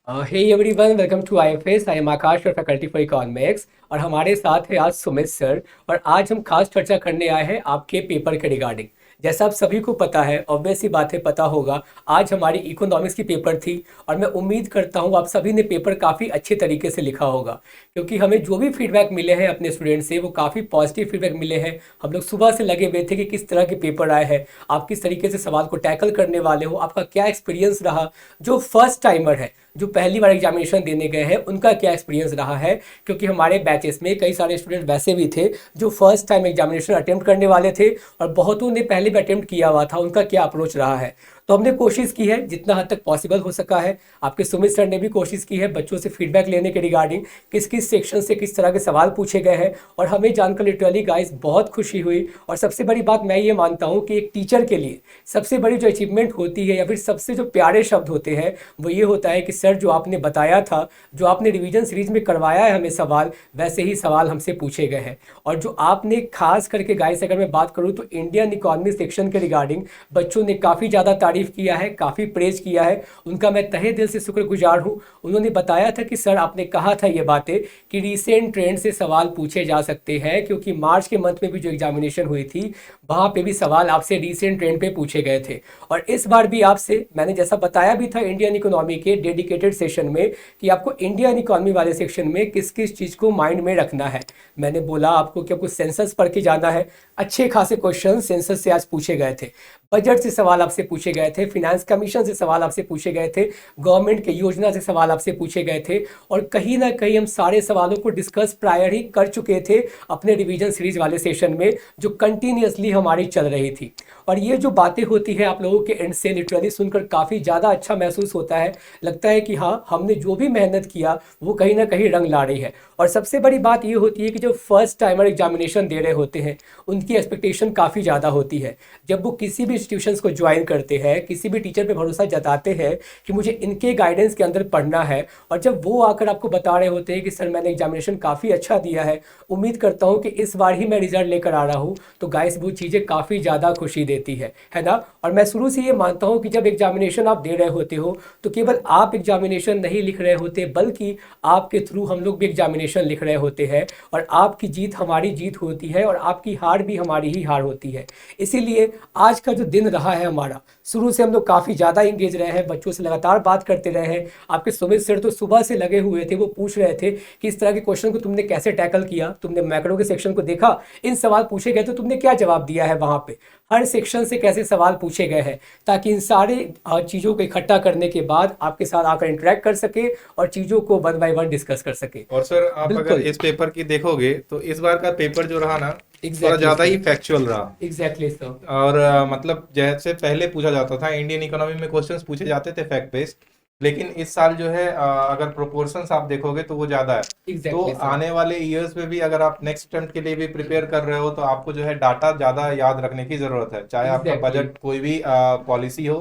Hey everyone, welcome to IFS. I am Akash और faculty for economics. और हमारे साथ है आज सुमित सर। और आज हम खास चर्चा करने आए हैं आपके पेपर के रिगार्डिंग। जैसा आप सभी को पता है, ऑब्वियस सी बात है, पता होगा आज हमारी इकोनॉमिक्स की पेपर थी। और मैं उम्मीद करता हूँ आप सभी ने पेपर काफ़ी अच्छे तरीके से लिखा होगा, क्योंकि हमें जो भी फीडबैक मिले हैं अपने स्टूडेंट से वो काफ़ी पॉजिटिव फीडबैक मिले हैं। हम लोग सुबह से लगे हुए थे कि किस तरह के पेपर आए हैं, आप किस तरीके से सवाल को टैकल करने वाले हो, आपका क्या एक्सपीरियंस रहा। जो फर्स्ट टाइमर है, जो पहली बार एग्जामिनेशन देने गए हैं, उनका क्या एक्सपीरियंस रहा है। क्योंकि हमारे बैचेस में कई सारे स्टूडेंट वैसे भी थे जो फर्स्ट टाइम एग्जामिनेशन अटेम्प्ट करने वाले थे, और बहुतों ने पहले भी अटेम्प्ट किया हुआ था, उनका क्या अप्रोच रहा है। तो हमने कोशिश की है जितना हद तक पॉसिबल हो सका है। आपके सुमित सर ने भी कोशिश की है बच्चों से फीडबैक लेने के रिगार्डिंग किस किस सेक्शन से किस तरह के सवाल पूछे गए हैं। और हमें जानकर लिटरली गाइस बहुत खुशी हुई। और सबसे बड़ी बात मैं ये मानता हूँ कि एक टीचर के लिए सबसे बड़ी जो अचीवमेंट होती है या फिर सबसे जो प्यारे शब्द होते हैं वो ये होता है कि सर जो आपने बताया था, जो आपने रिवीजन सीरीज में करवाया है हमें सवाल, वैसे ही सवाल हमसे पूछे गए हैं। और जो आपने खास करके गाइस अगर मैं बात करूँ तो इंडियन इकोनॉमी सेक्शन के रिगार्डिंग बच्चों ने काफ़ी ज़्यादा तारीफ किया है, काफ़ी प्रेज किया है। उनका मैं तहे दिल से शुक्रगुजार हूँ। उन्होंने बताया था कि सर आपने कहा था ये बातें कि रीसेंट ट्रेंड से सवाल पूछे जा सकते हैं, क्योंकि मार्च के मंथ में भी जो एग्जामिनेशन हुई थी वहाँ पे भी सवाल आपसे रीसेंट ट्रेंड पे पूछे गए थे। और इस बार भी आपसे मैंने जैसा बताया भी था इंडियन इकोनॉमी के डेडिकेटेड सेशन में कि आपको इंडियन इकोनॉमी वाले सेक्शन में किस किस चीज़ को माइंड में रखना है। मैंने बोला आपको कि आपको सेंसस पढ़ के जाना है। अच्छे खासे क्वेश्चन सेंसस से आज पूछे गए थे, बजट से सवाल आपसे पूछे गए थे, फिनेंस कमीशन से सवाल आपसे पूछे गए थे, गवर्नमेंट के योजना से सवाल आपसे पूछे गए थे। और कहीं ना कहीं हम सारे सवालों को डिस्कस प्रायर ही कर चुके थे अपने रिवीजन सीरीज वाले सेशन में, जो कंटिन्यूसली हमारी चल रही थी। और ये जो बातें होती है आप लोगों के एंड से लिटरली सुनकर काफ़ी ज़्यादा अच्छा महसूस होता है। लगता है कि हाँ, हमने जो भी मेहनत किया वो कहीं ना कहीं रंग ला रही है। और सबसे बड़ी बात ये होती है कि जो फर्स्ट टाइमर एग्जामिनेशन दे रहे होते हैं उनकी एक्सपेक्टेशन काफ़ी ज़्यादा होती है। जब वो किसी भी इंस्टीट्यूशंस को ज्वाइन करते हैं, किसी भी टीचर पे भरोसा जताते हैं कि मुझे इनके गाइडेंस के अंदर पढ़ना है, और जब वो आकर आपको बता रहे होते हैं कि सर मैंने एग्जामिनेशन काफ़ी अच्छा दिया है, उम्मीद करता हूँ कि इस बार ही मैं रिजल्ट लेकर आ रहा हूँ, तो गाइस वो चीज़ें काफ़ी ज़्यादा खुशी देती है ना। और मैं शुरू से ये मानता हूँ कि जब एग्जामिनेशन आप दे रहे होते हो तो केवल आप एग्जामिनेशन नहीं लिख रहे होते, बल्कि आपके थ्रू हम लोग भी एग्जामिनेशन लिख रहे होते हैं। और आपकी जीत हमारी जीत होती है और आपकी हार भी हमारी ही हार होती है। इसीलिए आज का जो दिन रहा है हमारा, शुरू से हम लोग काफ़ी ज़्यादा इंगेज रहे हैं, बच्चों से लगातार बात करते रहे हैं। आपके सुमित सर तो सुबह से लगे हुए थे, वो पूछ रहे थे कि इस तरह के क्वेश्चन को तुमने कैसे टैकल किया, तुमने मैक्रो के सेक्शन को देखा, इन सवाल पूछे गए तो तुमने क्या जवाब दिया है वहाँ पे, हर सेक्शन से कैसे सवाल पूछे गए हैं, ताकि इन सारे चीज़ों को इकट्ठा करने के बाद आपके साथ आकर इंटरेक्ट कर सके और चीज़ों को वन बाय वन डिस्कस कर सके। और सर आप अगर बिल्कुल। इस पेपर की देखोगे तो इस बार का पेपर जो रहा ना, थोड़ा एग्जैक्टली ज्यादा ही सर। फैक्चुअल रहा। Exactly sir. और मतलब जैसे पहले पूछा जाता था, इंडियन इकोनॉमी में क्वेश्चंस पूछे जाते थे फैक्ट बेस्ड, लेकिन इस साल जो है अगर प्रोपोर्शंस आप देखोगे तो वो ज्यादा है। तो एग्जैक्टली सर। आने वाले ईयर्स में भी अगर आप नेक्स्ट अटेम्प्ट के लिए भी प्रिपेयर कर रहे हो तो आपको जो है डाटा ज्यादा याद रखने की जरूरत है। चाहे आपका एग्जैक्टली। बजट कोई भी पॉलिसी हो,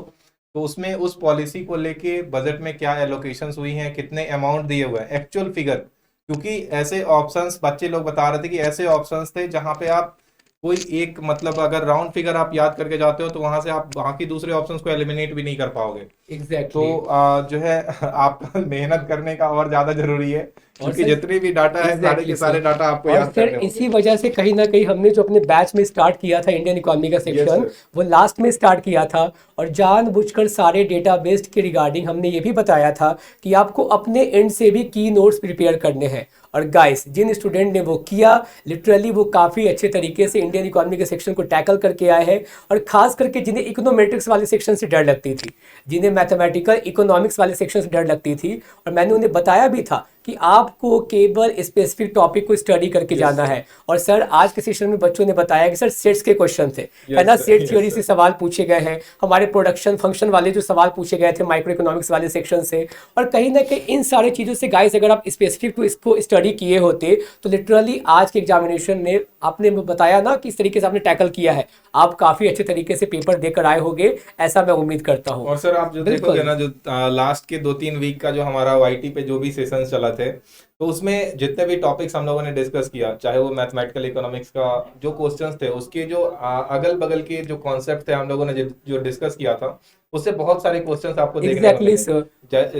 तो उसमें उस पॉलिसी को लेके बजट में क्या एलोकेशंस हुई हैं, कितने अमाउंट दिए हुए हैं, एक्चुअल फिगर। क्योंकि ऐसे ऑप्शंस बच्चे लोग बता रहे थे कि ऐसे ऑप्शंस थे जहां पे आप कोई एक मतलब अगर राउंड फिगर आप याद करके जाते हो तो वहां से आप बाकी दूसरे ऑप्शंस को एलिमिनेट भी नहीं कर पाओगे। एग्जैक्टली। तो जो है आपका मेहनत करने का और ज्यादा जरूरी है, और क्योंकि सर, जितने भी डाटा है सारे एग्जैक्टली के सर। सारे डाटा आपको और याद सर करने होंगे। इसी वजह से कहीं ना कहीं हमने जो अपने बैच में स्टार्ट किया था इंडियन इकोनॉमी का यस सेक्शन, सर। वो लास्ट में स्टार्ट किया था। और जानबूझकर सारे डेटा बेस्ड के रिगार्डिंग हमने ये भी बताया था कि आपको अपने एंड से भी की नोट्स प्रिपेयर करने हैं। और गाइस जिन स्टूडेंट ने वो किया, लिटरली वो काफ़ी अच्छे तरीके से इंडियन इकोनॉमी के सेक्शन को टैकल करके आए हैं। और खास करके जिन्हें इकोनोमेट्रिक्स वाले सेक्शन से डर लगती थी, जिन्हें मैथमेटिकल इकोनॉमिक्स वाले सेक्शन से डर लगती थी, और मैंने उन्हें बताया भी था कि आपको केवल स्पेसिफिक टॉपिक को स्टडी करके यस जाना सर। है। और सर आज के सेशन में बच्चों ने बताया कि सर सेट्स के क्वेश्चन थे, है यस ना, सर। सेट यस थ्योरी से सर। सवाल पूछे गए हैं, हमारे प्रोडक्शन फंक्शन वाले जो सवाल पूछे गए थे माइक्रो इकोनॉमिक्स वाले सेक्शन से। और कहीं ना कहीं इन सारी चीज़ों से गाइस अगर आप स्पेसिफिक तो इसको स्टडी किए होते तो लिटरली आज के एग्जामिनेशन में आपने बताया ना कि इस तरीके से आपने टैकल किया है, आप काफ़ी अच्छे तरीके से पेपर देकर आए होंगे, ऐसा मैं उम्मीद करता हूँ। और सर आप जो देखोगे बिल्कुल। ना, जो लास्ट के 2-3 वीक का जो हमारा वाईटी पे जो भी सेशन चला थे, तो उसमें जितने भी टॉपिक्स हम लोगों ने डिस्कस किया, चाहे वो मैथमेटिकल इकोनॉमिक्स का जो क्वेश्चंस थे, उसके जो अगल बगल के जो कॉन्सेप्ट थे हम लोगों ने जो डिस्कस किया था, उससे बहुत सारे क्वेश्चंस आपको देखने को एग्जैक्टली मिले। सर।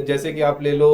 जैसे कि आप ले लो,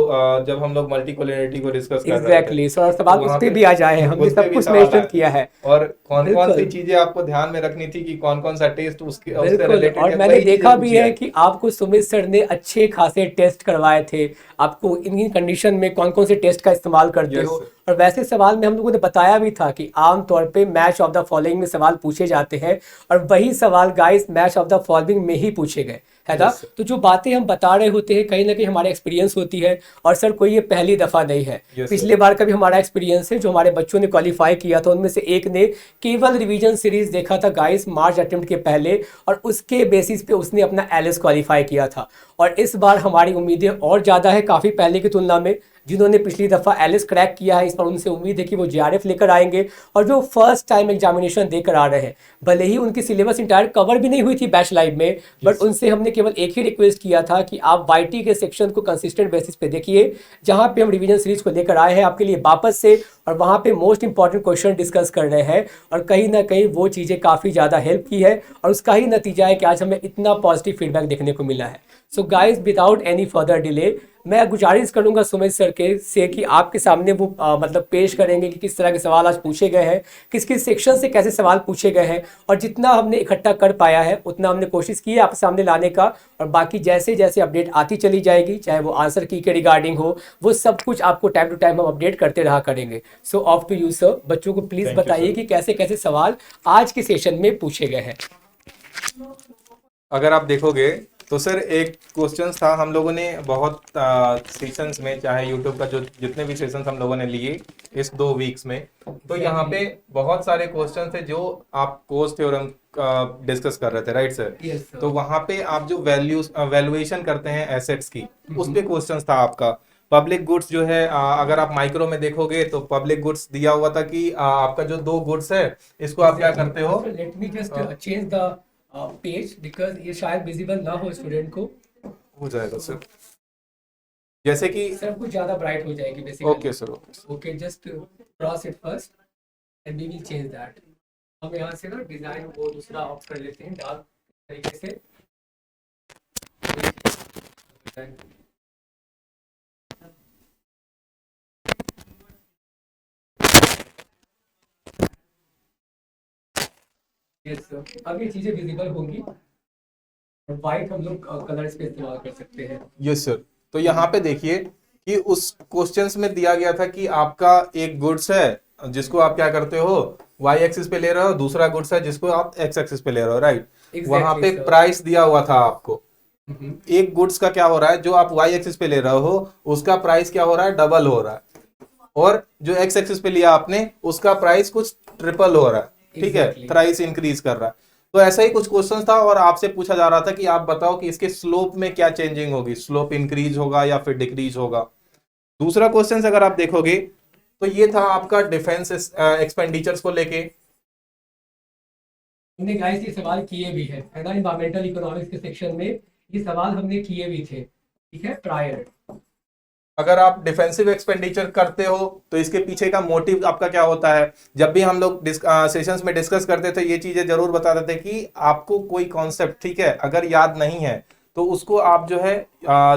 जब हम लोग मल्टीकोलिनिटी को डिस्कस कर रहे थे, एग्जैक्टली सर, और तो सवाल उस वहां पे पे भी आ जाए, हमने उस पे सब भी कुछ सवाल मेंशन आए थे। किया है। और कौन कौन सी बिल्कुल चीजें आपको ध्यान में रखनी थी कि कौन कौन सा टेस्ट उसके उससे बिल्कुल, रिलेटेड और है, मैंने वही चीजें देखा भी पूछी है आई। कि आपको सुमित सर ने अच्छे खासे टेस्ट करवाए थे, आपको इन इन कंडीशन में कौन कौन से टेस्ट का इस्तेमाल करते यस हो। सर। और वैसे सवाल में हम लोगों ने बताया भी था कि आम तौर पे मैच ऑफ द फॉलोइंग में सवाल पूछे जाते हैं, और वही सवाल guys match of the following में ही पूछे गए, है ना। Yes sir. तो जो बातें हम बता रहे होते हैं कहीं ना कहीं हमारे एक्सपीरियंस होती है, और सर कोई ये पहली दफ़ा नहीं है। Yes sir. पिछले बार का भी हमारा एक्सपीरियंस है, जो हमारे बच्चों ने क्वालिफाई किया था उनमें से एक ने केवल रिवीजन सीरीज देखा था गाइस मार्च अटेम्प्ट के पहले, और उसके बेसिस पे उसने अपना एलिस क्वालिफाई किया था। और इस बार हमारी उम्मीदें और ज़्यादा है काफ़ी पहले की तुलना में। जिन्होंने पिछली दफ़ा एलिस क्रैक किया है, इस बार उनसे उम्मीद है कि वो जीआरएफ लेकर आएंगे। और जो फर्स्ट टाइम एग्जामिनेशन देकर आ रहे हैं, भले ही उनकी सिलेबस इंटायर कवर भी नहीं हुई थी बैच लाइव में, बट यस सर। उनसे हमने केवल एक ही रिक्वेस्ट किया था कि आप वाईटी के सेक्शन को कंसिस्टेंट बेसिस पे देखिए, जहाँ पे हम रिवीजन सीरीज को लेकर आए हैं आपके लिए वापस से, और वहाँ पे मोस्ट इंपॉर्टेंट क्वेश्चन डिस्कस कर रहे हैं। और कहीं ना कहीं वो चीज़ें काफ़ी ज़्यादा हेल्प की है, और उसका ही नतीजा है कि आज हमें इतना पॉजिटिव फीडबैक देखने को मिला है। So guys without any further delay, मैं गुजारिश करूंगा सुमित सर के से कि आपके सामने वो मतलब पेश करेंगे कि किस तरह के सवाल आज पूछे गए हैं, किस किस सेक्शन से कैसे सवाल पूछे गए हैं, और जितना हमने इकट्ठा कर पाया है उतना हमने कोशिश की है आपके सामने लाने का। और बाकी जैसे जैसे अपडेट आती चली जाएगी, चाहे वो आंसर की के रिगार्डिंग हो, वो सब कुछ आपको टाइम टू टाइम हम अपडेट करते रहा करेंगे। So off to you sir, बच्चों को प्लीज़ थैंक यू बताइए सर। कि कैसे कैसे सवाल आज के सेशन में पूछे गए हैं। अगर आप देखोगे तो सर एक क्वेश्चन था, हम लोगों ने बहुत सेशंस में, चाहे यूट्यूब का जो जितने भी सेशंस हम लोगों ने लिए इस 2 वीक्स में, तो यहाँ पे बहुत सारे क्वेश्चन थे जो आप कोर्स थ्योरम डिस्कस कर रहे थे, राइट सर। Yes sir. तो वहाँ पे आप जो वैल्यूएशन करते हैं एसेट्स की, उस पे क्वेश्चन था आपका। पब्लिक गुड्स जो है, अगर आप माइक्रो में देखोगे तो पब्लिक गुड्स दिया हुआ था कि आपका जो 2 गुड्स है, इसको आप क्या करते हो। Let me just change the page, because ये शायद विजिबल ना हो स्टूडेंट को। हो जाएगा सर, जैसे कि। सर कुछ ज्यादा ब्राइट हो जाएगी basically. Okay sir, okay. Okay, just cross it first and we will change that. हम यहाँ से ना डिजाइन वो दूसरा ऑफ कर लेते हैं डार्क तरीके से। यस सर, अब ये चीजें विजिबल होंगी, और वाइट हम लोग कलर्स पे इस्तेमाल कर सकते हैं। Yes sir. तो यहाँ पे देखिए कि उस क्वेश्चंस में दिया गया था कि आपका एक गुड्स है जिसको आप क्या करते हो, वाई एक्सिस पे ले रहे हो, दूसरा गुड्स है जिसको आप एक्स एक्सिस पे ले रहे हो, राइट। वहां पे sir. प्राइस दिया हुआ था आपको। हम्म, एक गुड्स का क्या हो रहा है, जो आप वाई एक्सिस पे ले रहे हो उसका प्राइस क्या हो रहा है, डबल हो रहा है। और जो एक्स एक्सिस पे लिया आपने उसका प्राइस कुछ ट्रिपल हो रहा है, ठीक है, Exactly. थ्राइस इंक्रीज कर रहा है। तो ऐसा ही कुछ क्वेश्चन था, और आपसे पूछा जा रहा था कि आप बताओ कि इसके स्लोप में क्या चेंजिंग होगी, स्लोप इंक्रीज होगा या फिर डिक्रीज होगा। दूसरा क्वेश्चन अगर आप देखोगे तो ये था आपका डिफेंस एक्सपेंडिचर्स को लेके। हमने गाइस ये सवाल किए भी है ना, इन्वायरमेंटल इकोनॉमिक्स के सेक्शन में ये सवाल हमने किए भी थे, ठीक है, प्रायर। अगर आप डिफेंसिव एक्सपेंडिचर करते हो तो इसके पीछे का मोटिव आपका क्या होता है। जब भी हम लोग सेशंस में डिस्कस करते थे ये चीजें जरूर बताते थे कि आपको कोई कॉन्सेप्ट, ठीक है, अगर याद नहीं है तो उसको आप जो है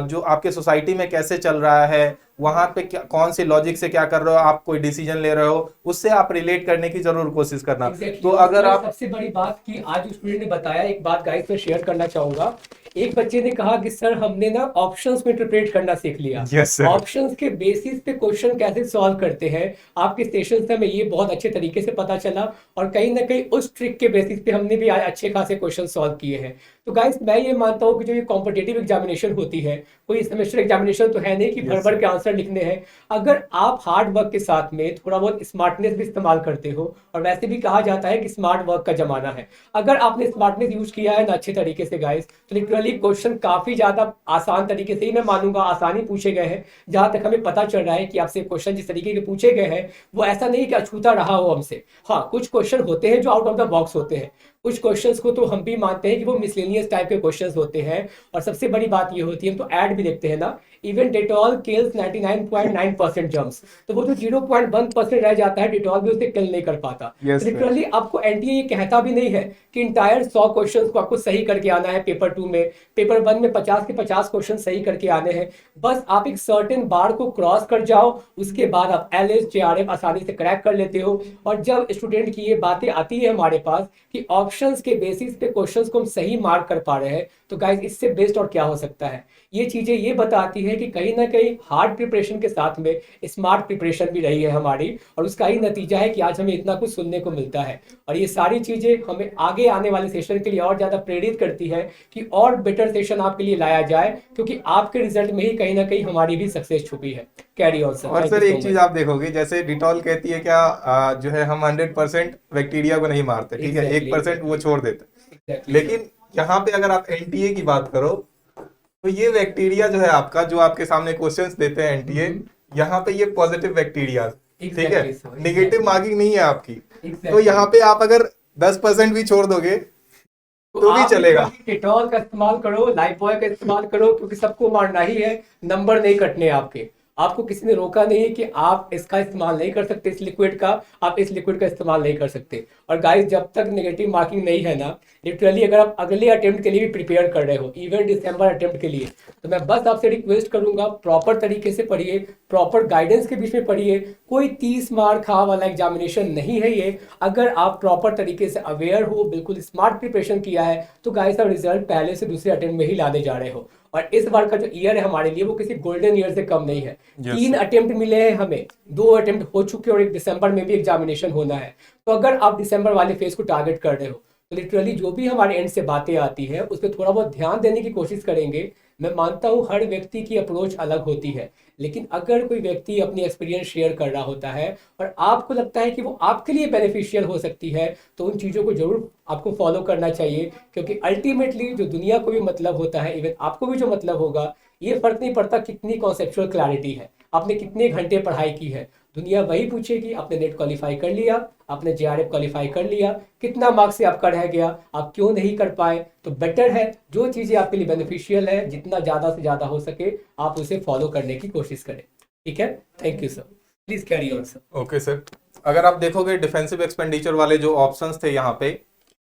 जो आपके सोसाइटी में कैसे चल रहा है, वहां पे क्या, कौन से लॉजिक से क्या कर रहे हो, आप कोई डिसीजन ले रहे हो, उससे आप रिलेट करने की जरूर कोशिश करना। Exactly. तो अगर आप सबसे बड़ी बात कि आज स्टूडेंट ने बताया, एक बात गाइस में शेयर करना चाहूंगा। एक बच्चे ने कहा कि सर हमने ना ऑप्शंस को इंटरप्रेट करना सीख लिया। Yes, sir. ऑप्शंस के बेसिस पे क्वेश्चन कैसे सॉल्व करते हैं आपके सेशन से हमें ये बहुत अच्छे तरीके से पता चला, और कहीं ना कहीं उस ट्रिक के बेसिस पे हमने भी आज अच्छे खासे क्वेश्चन सॉल्व किए हैं। तो गाइस मैं ये मानता हूँ कि जो ये कॉम्पिटेटिव एग्जामिनेशन होती है, कोई सेमेस्टर एग्जामिनेशन तो है नहीं कि भर भर के आंसर लिखने हैं। अगर आप हार्ड वर्क के साथ में थोड़ा बहुत स्मार्टनेस भी इस्तेमाल करते हो, और वैसे भी कहा जाता है कि स्मार्ट वर्क का जमाना है, अगर आपने स्मार्टनेस यूज किया है ना अच्छे तरीके से गाइस, तो लिटरली क्वेश्चन काफी ज्यादा आसान तरीके से ही, मैं मानूंगा आसानी पूछे गए हैं। जहां तक हमें पता चल रहा है कि आपसे क्वेश्चन जिस तरीके के पूछे गए हैं वो ऐसा नहीं कि अछूता रहा हो हमसे। हाँ, कुछ क्वेश्चन होते हैं जो आउट ऑफ द बॉक्स होते हैं, कुछ क्वेश्चंस को तो हम भी मानते हैं कि वो मिसलेनियस टाइप के क्वेश्चंस होते हैं। और सबसे बड़ी बात ये होती है, हम तो ऐड भी देखते हैं ना, इवन डिटॉल किल्स 99.9% जर्म्स। तो वो जो 0.1% रह जाता है, डिटॉल भी उसे किल नहीं कर पाता। तो यस सर। लिटरली आपको एनटीए ये कहता भी नहीं है कि इंटायर 100 क्वेश्चंस को आपको सही करके आना है पेपर 2 में। पेपर 1 में 50 के 50 क्वेश्चन सही करके आने हैं। बस आप एक सर्टेन बार को क्रॉस कर जाओ, उसके बाद आप एलएस जेआरएफ आसानी से क्रैक कर लेते हो। और जब स्टूडेंट की ये बातें आती है हमारे पास कि ऑप्शंस के बेसिस पे क्वेश्चंस को हम सही मार्क कर पा रहे हैं, तो गाइस इससे बेस्ट और क्या हो सकता है। ये चीजें ये बताती है कि कहीं ना कहीं हार्ड प्रिपरेशन के साथ में स्मार्ट प्रिपरेशन भी रही है हमारी, और उसका ही नतीजा है कि आज हमें इतना कुछ सुनने को मिलता है। और ये सारी चीजें हमें आगे आने वाले सेशन के लिए और ज्यादा प्रेरित करती है कि और बेटर सेशन आपके लिए लाया जाए, क्योंकि आपके रिजल्ट में ही कहीं ना कहीं हमारी भी सक्सेस छुपी है। कैरी ऑन सर, और थैंक सर यू एक सो चीज मच। आप देखोगे, जैसे डिटॉल कहती है क्या, जो है हम 100% बैक्टीरिया को नहीं मारते, ठीक है, एग्जैक्टली 1% वो छोड़ देते। Exactly sir. लेकिन यहाँ पे अगर आप एनटीए की बात करो, तो ये बैक्टीरिया जो है आपका, जो आपके सामने क्वेश्चंस देते हैं एनटीए, यहाँ पे ये पॉजिटिव बैक्टीरिया, ठीक है, एग्जैक्टली सर, निगेटिव मार्किंग नहीं है आपकी। तो एग्जैक्टली। यहाँ पे आप अगर 10% भी छोड़ दोगे तो तो भी आप चलेगा। डिटॉल का इस्तेमाल करो, लाइफबॉय का इस्तेमाल करो, क्योंकि सबको मारना ही है, नंबर नहीं कटने आपके। आपको किसी ने रोका नहीं कि आप इसका इस्तेमाल नहीं कर सकते, इस लिक्विड का, आप इस लिक्विड का इस्तेमाल नहीं कर सकते। और गाइस जब तक नेगेटिव मार्किंग नहीं है ना, लिटरली अगर आप अगले अटेम्प्ट के लिए भी प्रिपेयर कर रहे हो, इवन दिसंबर अटेम्प्ट के लिए, तो मैं बस आपसे रिक्वेस्ट करूंगा, प्रॉपर तरीके से पढ़िए, प्रॉपर गाइडेंस के बीच में पढ़िए। कोई 30 मार्क हाँ वाला एग्जामिनेशन नहीं है ये। अगर आप प्रॉपर तरीके से अवेयर हो, बिल्कुल स्मार्ट प्रिपरेशन किया है, तो गाइस आप रिजल्ट पहले से दूसरे अटेम्प्ट में ही लाने जा रहे हो। और इस बार का जो ईयर है हमारे लिए, वो किसी गोल्डन ईयर से कम नहीं है। Yes, 3 sir. अटेम्प्ट मिले हैं हमें, 2 अटेम्प्ट हो चुके और एक दिसंबर में भी एग्जामिनेशन होना है। तो अगर आप दिसंबर वाले फेज को टारगेट कर रहे हो, तो लिटरली जो भी हमारे एंड से बातें आती है उस पर थोड़ा बहुत ध्यान देने की कोशिश करेंगे। मैं मानता हूँ हर व्यक्ति की अप्रोच अलग होती है, लेकिन अगर कोई व्यक्ति अपनी एक्सपीरियंस शेयर कर रहा होता है और आपको लगता है कि वो आपके लिए बेनिफिशियल हो सकती है, तो उन चीज़ों को जरूर आपको फॉलो करना चाहिए। क्योंकि अल्टीमेटली जो दुनिया को भी मतलब होता है, इवन आपको भी जो मतलब होगा, ये फर्क नहीं पड़ता कितनी कॉन्सेप्चुअल क्लैरिटी है, आपने कितने घंटे पढ़ाई की है। दुनिया वही पूछेगी, आपने नेट क्वालिफाई कर लिया, आपने जेआरएफ क्वालिफाई कर लिया, कितना मार्क्स से आपका रह गया, आप क्यों नहीं कर पाए। तो बेटर है जो चीज़ें आपके लिए बेनिफिशियल है, जितना ज़्यादा से ज़्यादा हो सके आप उसे फॉलो करने की कोशिश करें। ठीक है, thank you sir, please carry on sir. Okay sir. अगर आप देखोगे डिफेंसिव एक्सपेंडिचर वाले जो ऑप्शंस थे यहाँ पे,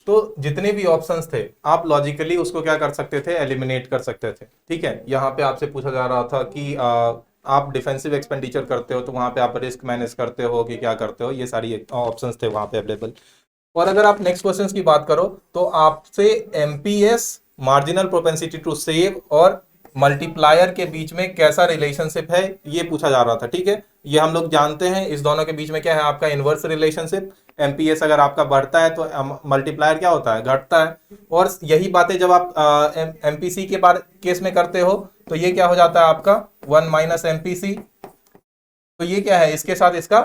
तो जितने भी ऑप्शंस थे आप लॉजिकली उसको क्या कर सकते थे, एलिमिनेट कर सकते थे। ठीक है, यहाँ पे आपसे पूछा जा रहा था कि आप डिफेंसिव एक्सपेंडिचर करते हो तो वहाँ पे आप रिस्क मैनेज करते हो कि क्या करते हो, ये सारी ऑप्शंस थे वहाँ पे अवेलेबल। और अगर आप नेक्स्ट क्वेश्चंस की बात करो, तो आपसे MPS, marginal propensity to save और मल्टीप्लायर के बीच में कैसा रिलेशनशिप है, ये पूछा जा रहा था। ठीक है, ये हम लोग जानते हैं, इस दोनों के बीच में क्या है, आपका इनवर्स रिलेशनशिप। एमपीएस अगर आपका बढ़ता है तो मल्टीप्लायर क्या होता है, घटता है। और यही बातें जब आप एमपीसी के बारे केस में करते हो, तो ये क्या हो जाता है आपका 1 माइनस एमपीसी। तो ये क्या है, इसके साथ इसका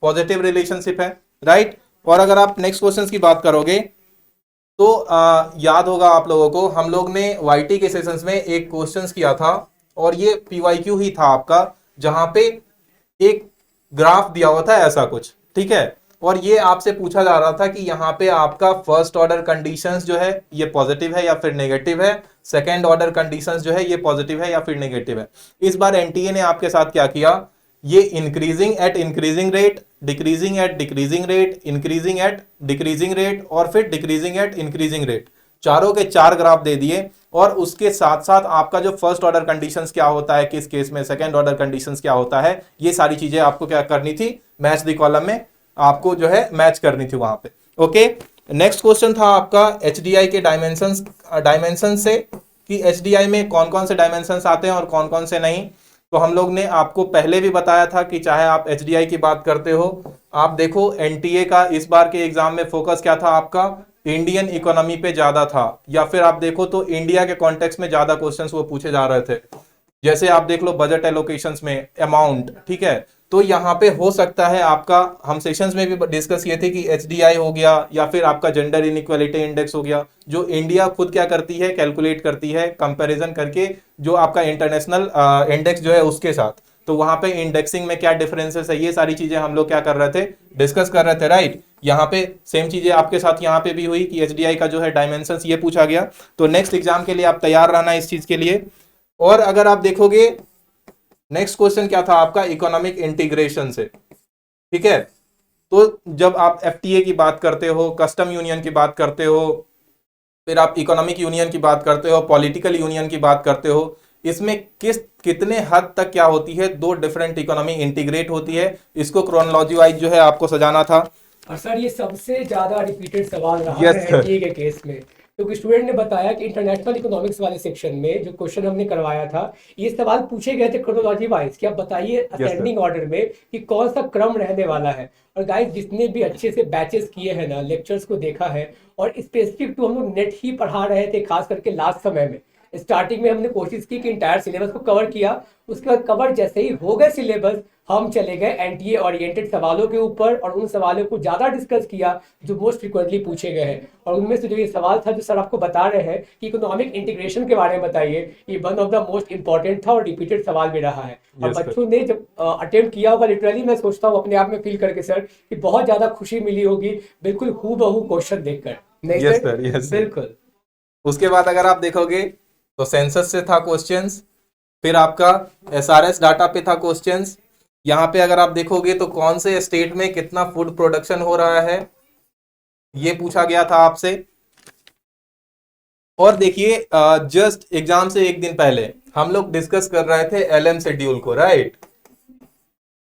पॉजिटिव रिलेशनशिप है, राइट। और अगर आप नेक्स्ट क्वेश्चन की बात करोगे, तो याद होगा आप लोगों को, हम लोग ने वाईटी के सेशंस में एक क्वेश्चंस किया था, और ये पीवाईक्यू ही था आपका, जहां पे एक ग्राफ दिया हुआ था ऐसा कुछ। ठीक है, और ये आपसे पूछा जा रहा था कि यहाँ पे आपका फर्स्ट ऑर्डर कंडीशंस जो है ये पॉजिटिव है या फिर नेगेटिव है, सेकेंड ऑर्डर कंडीशंस जो है ये पॉजिटिव है या फिर नेगेटिव है। इस बार एनटीए ने आपके साथ क्या किया, ये increasing at increasing rate, decreasing eight decreasing rate, increasing at decreasing rate और फिर डिक्रीजिंग एट इंक्रीजिंग रेट, चारों के 4 ग्राफ दे दिए। और उसके साथ साथ आपका जो फर्स्ट ऑर्डर कंडीशंस क्या होता है किस केस में, सेकंड ऑर्डर कंडीशंस क्या होता है, ये सारी चीजें आपको क्या करनी थी, मैच द कॉलम में आपको जो है मैच करनी थी वहां पे। ओके, नेक्स्ट क्वेश्चन था आपका एचडीआई के डायमेंशन से, कि एचडीआई में कौन कौन से डायमेंशंस आते हैं और कौन कौन से नहीं। तो हम लोग ने आपको पहले भी बताया था कि चाहे आप एचडीआई की बात करते हो, आप देखो एनटीए का इस बार के एग्जाम में फोकस क्या था आपका, इंडियन इकोनॉमी पे ज्यादा था, या फिर आप देखो तो इंडिया के कॉन्टेक्स्ट में ज्यादा क्वेश्चंस वो पूछे जा रहे थे। जैसे आप देख लो बजट एलोकेशंस में अमाउंट, ठीक है, तो यहाँ पे हो सकता है आपका, हम सेशंस में भी डिस्कस किए थे कि एचडीआई हो गया या फिर आपका जेंडर इनइक्वालिटी इंडेक्स हो गया, जो इंडिया खुद क्या करती है, कैलकुलेट करती है कंपैरिजन करके जो आपका इंटरनेशनल इंडेक्स जो है उसके साथ। तो वहां पे इंडेक्सिंग में क्या डिफरेंसेस है, ये सारी चीजें हम लोग क्या कर रहे थे, डिस्कस कर रहे थे, राइट। यहाँ पे सेम चीजें आपके साथ यहाँ पे भी हुई कि एचडीआई का जो है डायमेंशंस ये पूछा गया। तो नेक्स्ट एग्जाम के लिए आप तैयार रहना इस चीज के लिए। और अगर आप देखोगे नेक्स्ट क्वेश्चन क्या था आपका, इकोनॉमिक इंटीग्रेशन से, ठीक है। तो जब आप एफटीए की बात करते हो, कस्टम यूनियन की बात करते हो, फिर आप इकोनॉमिक यूनियन की बात करते हो, पॉलिटिकल यूनियन की बात करते हो, इसमें कितने हद तक क्या होती है, दो डिफरेंट इकोनॉमी इंटीग्रेट होती है, इसको क्रोनोलॉजी वाइज जो है आपको सजाना था। और सर ये सबसे ज्यादा रिपीटेड सवाल रहा Yes, है sir. एनटीए के केस में, क्योंकि स्टूडेंट ने बताया कि इंटरनेशनल इकोनॉमिक्स वाले सेक्शन में जो क्वेश्चन हमने करवाया था, ये सवाल पूछे गए थे क्रोनोलॉजी वाइज कि आप बताइए असेंडिंग ऑर्डर में कि कौन सा क्रम रहने वाला है। और गाइस जितने भी अच्छे से बैचेस किए हैं ना, लेक्चर्स को देखा है, और स्पेसिफिक टू हम लोग नेट ही पढ़ा रहे थे, खास करके लास्ट समय में। स्टार्टिंग में हमने कोशिश की कि इंटायर सिलेबस को कवर किया, उसके बाद कवर जैसे ही हो गए सिलेबस, हम चले गए एनटीए ओरिएंटेड सवालों के ऊपर और उन सवालों को ज्यादा डिस्कस किया जो मोस्ट फ्रिक्वेंटली पूछे गए हैं। और उनमें से जो ये सवाल था जो सर आपको बता रहे हैं कि इकोनॉमिक इंटीग्रेशन के बारे में बताइए, ये one of the most important था और रिपीटेड सवाल भी रहा है। और Yes, sir. बच्चों ने जब अटेम्प्ट किया होगा, लिटरली मैं सोचता हूँ अपने आप में फील करके सर कि बहुत ज्यादा खुशी मिली होगी बिल्कुल हूबहू क्वेश्चन देखकर। नहीं Yes, sir? sir. Yes, sir. बिल्कुल। उसके बाद अगर आप देखोगे तो सेंसस से था क्वेश्चंस, फिर आपका एसआरएस डाटा पे था क्वेश्चंस। यहाँ पे अगर आप देखोगे तो कौन से स्टेट में कितना फूड प्रोडक्शन हो रहा है, ये पूछा गया था आपसे। और देखिए जस्ट एग्जाम से एक दिन पहले हम लोग डिस्कस कर रहे थे एलएम शेड्यूल को, राइट,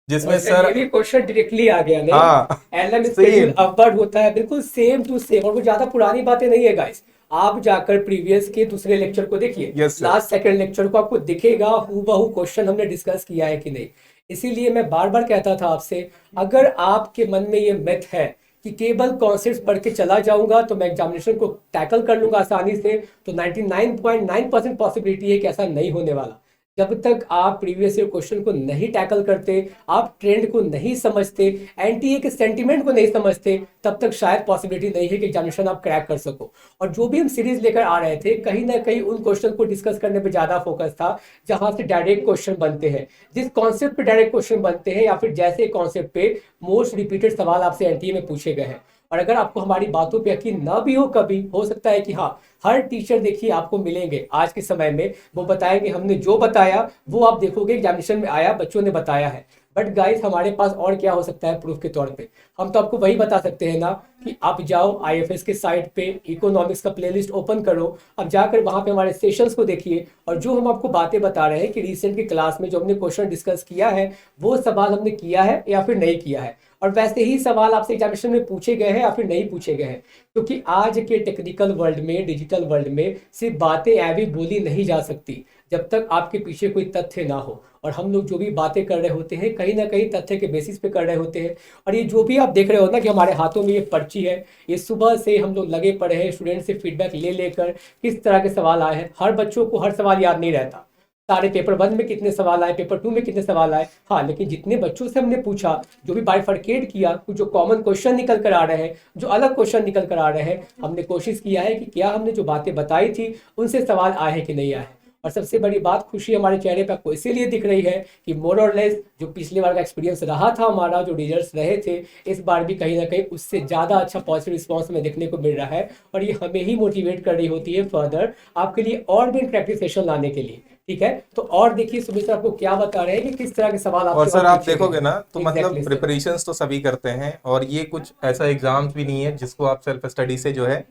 जिसमें सर ये भी क्वेश्चन डायरेक्टली आ गया नहीं। हाँ, एलएम same. स्केड्यूल अपवर्ड होता है, बिल्कुल सेम टू सेम, और वो ज्यादा पुरानी बातें नहीं है गाइस। आप जाकर प्रीवियस के दूसरे लेक्चर को देखिए, Yes, sir. Last second lecture को, आपको दिखेगा हूबहू क्वेश्चन हमने डिस्कस किया है कि नहीं। इसीलिए मैं बार बार कहता था आपसे, अगर आपके मन में ये मिथ है कि केवल कॉन्सेप्ट्स पढ़ के चला जाऊंगा तो मैं एग्जामिनेशन को टैकल कर लूंगा आसानी से, तो 99.9% पॉसिबिलिटी है कि ऐसा नहीं होने वाला। जब तक आप प्रीवियस ईयर क्वेश्चन को नहीं टैकल करते, आप ट्रेंड को नहीं समझते, एनटीए के सेंटीमेंट को नहीं समझते, तब तक शायद पॉसिबिलिटी नहीं है कि एग्जामिनेशन आप क्रैक कर सको। और जो भी हम सीरीज लेकर आ रहे थे, कहीं ना कहीं उन क्वेश्चन को डिस्कस करने पे ज्यादा फोकस था जहां से डायरेक्ट क्वेश्चन बनते हैं, जिस कॉन्सेप्ट पे डायरेक्ट क्वेश्चन बनते हैं, या फिर जैसे कॉन्सेप्ट पे मोस्ट रिपीटेड सवाल आपसे एनटीए में पूछे गए हैं। और अगर आपको हमारी बातों पे यकीन ना भी हो, कभी हो सकता है कि हाँ, हर टीचर देखिए आपको मिलेंगे आज के समय में, वो बताएंगे हमने जो बताया वो आप देखोगे एग्जामिनेशन में आया, बच्चों ने बताया है। बट गाइस हमारे पास और क्या हो सकता है प्रूफ के तौर पे? हम तो आपको वही बता सकते हैं ना कि आप जाओ आईएफएस के साइट पे, इकोनॉमिक्स का प्लेलिस्ट ओपन करो, अब जाकर वहां पे हमारे सेशंस को देखिए, और जो हम आपको बातें बता रहे हैं कि रिसेंट की क्लास में जो हमने क्वेश्चन डिस्कस किया है, वो सवाल हमने किया है या फिर नहीं किया है, और वैसे ही सवाल आपसे एग्जामिनेशन में पूछे गए हैं या फिर नहीं पूछे गए हैं। क्योंकि आज के टेक्निकल वर्ल्ड में, डिजिटल वर्ल्ड में, सिर्फ बातें ऐवी बोली नहीं जा सकती जब तक आपके पीछे कोई तथ्य ना हो। और हम लोग जो भी बातें कर रहे होते हैं, कहीं ना कहीं तथ्य के बेसिस पे कर रहे होते हैं। और ये जो भी आप देख रहे हो ना कि हमारे हाथों में ये पर्ची है, ये सुबह से हम लोग लगे पड़े हैं स्टूडेंट से फीडबैक ले लेकर किस तरह के सवाल आए हैं। हर बच्चों को हर सवाल याद नहीं रहता, सारे पेपर 1 में कितने सवाल आए, पेपर 2 में कितने सवाल आए, हाँ, लेकिन जितने बच्चों से हमने पूछा, जो भी बाइफरकेट किया, कुछ जो कॉमन क्वेश्चन निकल कर आ रहे हैं, जो अलग क्वेश्चन निकल कर आ रहे हैं, हमने कोशिश किया है कि क्या हमने जो बातें बताई थी उनसे सवाल आए हैं कि नहीं आए। और सबसे बड़ी बात, खुशी हमारे चेहरे पर आपको इसीलिए दिख रही है कि मोर और लेस जो पिछले बार का एक्सपीरियंस रहा था हमारा, जो रिजल्ट्स रहे थे, इस बार भी कहीं ना कहीं उससे ज़्यादा अच्छा पॉजिटिव रिस्पॉन्स हमें देखने को मिल रहा है। और ये हमें ही मोटिवेट कर रही होती है फर्दर आपके लिए और भी इंटरेक्टिव सेशन लाने के लिए। ठीक है, तो और देखिए सुमित सर आपको क्या बता रहे हैं कि किस तरह के सवाल और सर आप देखोगे ना तो Exactly, मतलब sir. प्रिपरेशंस तो सभी करते हैं, और ये कुछ ऐसा एग्जाम्स भी नहीं है जिसको आप सेल्फ स्टडी से जो है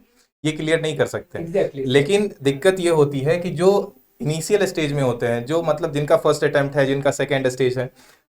ये क्लियर नहीं कर सकते। Exactly, sir. लेकिन दिक्कत ये होती है कि जो इनिशियल स्टेज में होते हैं, जो मतलब जिनका फर्स्ट अटेम्प्ट है, जिनका सेकेंड स्टेज है,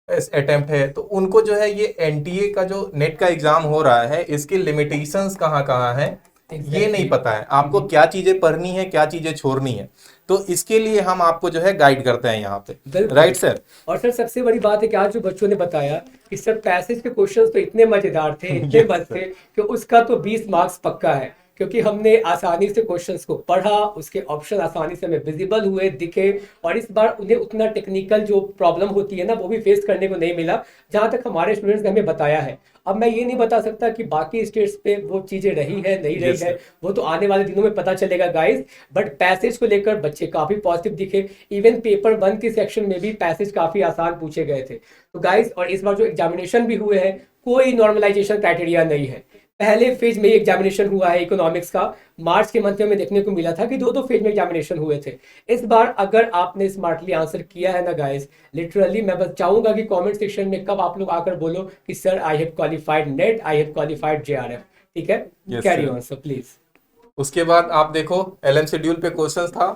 अटेम्प्ट है, तो उनको जो है ये एनटीए का जो नेट का एग्जाम हो रहा है, इसकी लिमिटेशंस कहाँ कहाँ है ये नहीं पता है। आपको क्या चीजें पढ़नी है, क्या चीजें छोड़नी है, तो इसके लिए हम आपको जो है गाइड करते हैं यहाँ पे, राइट सर। और सर सबसे बड़ी बात है कि आज जो बच्चों ने बताया कि सर पैसेज के क्वेश्चंस तो इतने मजेदार थे, इतने Yes, मस्त थे कि उसका तो 20 मार्क्स पक्का है, क्योंकि हमने आसानी से क्वेश्चंस को पढ़ा, उसके ऑप्शन आसानी से हमें विजिबल हुए, दिखे, और इस बार उन्हें उतना टेक्निकल जो प्रॉब्लम होती है ना वो भी फेस करने को नहीं मिला, जहां तक हमारे स्टूडेंट्स ने हमें बताया है। अब मैं ये नहीं बता सकता कि बाकी स्टेट्स पे वो चीजें रही है नहीं रही है, वो तो आने वाले दिनों में पता चलेगा गाइस। बट पैसेज को लेकर बच्चे काफी पॉजिटिव दिखे, इवन पेपर 1 के सेक्शन में भी पैसेज काफी आसान पूछे गए थे। तो गाइस, और इस बार जो एग्जामिनेशन भी हुए हैं, कोई नॉर्मलाइजेशन क्राइटेरिया नहीं है। पहले फेज में एग्जामिनेशन हुआ है इकोनॉमिक्स का, मार्च के मंथ में देखने को मिला था कि दो दो फेज में एग्जामिनेशन हुए थे। इस बार अगर आपने स्मार्टली आंसर किया है ना गाइस, लिटरली मैं बस चाहूंगा कि कमेंट सेक्शन में कब आप लोग आकर बोलो कि sir I have qualified net, I have qualified JRF. ठीक है, Yes, carry sir. On sir please. उसके बाद आप देखो एलएम शेड्यूल पे क्वेश्चंस था,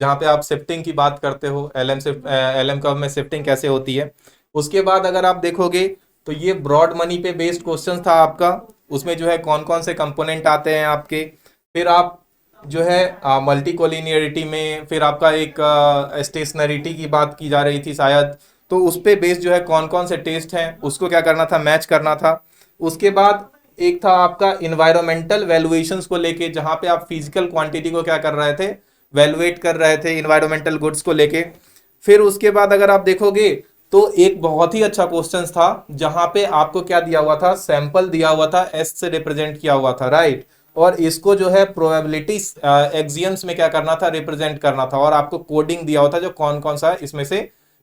जहाँ पे आप शिफ्टिंग की बात करते हो, एलएम कर्व में शिफ्टिंग कैसे होती है। उसके बाद अगर आप देखोगे तो ये ब्रॉड मनी पे बेस्ड क्वेश्चन था आपका, उसमें जो है कौन कौन से कंपोनेंट आते हैं आपके। फिर आप जो है मल्टी कोलिनियरिटी में फिर आपका एक स्टेशनरिटी की बात की जा रही थी शायद, तो उस पे बेस्ड जो है कौन कौन से टेस्ट हैं उसको क्या करना था, मैच करना था। उसके बाद एक था आपका इन्वायरमेंटल वैल्यूएशंस को लेके, जहां पे आप फिजिकल क्वांटिटी को क्या कर रहे थे, वैल्यूएट कर रहे थे इन्वायरमेंटल गुड्स को लेके। फिर उसके बाद अगर आप देखोगे तो एक बहुत ही अच्छा क्वेश्चन था, जहां पे आपको क्या दिया हुआ था, सैंपल दिया हुआ था, एस से रिप्रेजेंट किया हुआ था, राइट। और इसको जो है प्रोबेबिलिटी एक्सियम्स में क्या करना था, रिप्रेजेंट करना था, और आपको कोडिंग दिया हुआ था जो कौन कौन सा इसमें से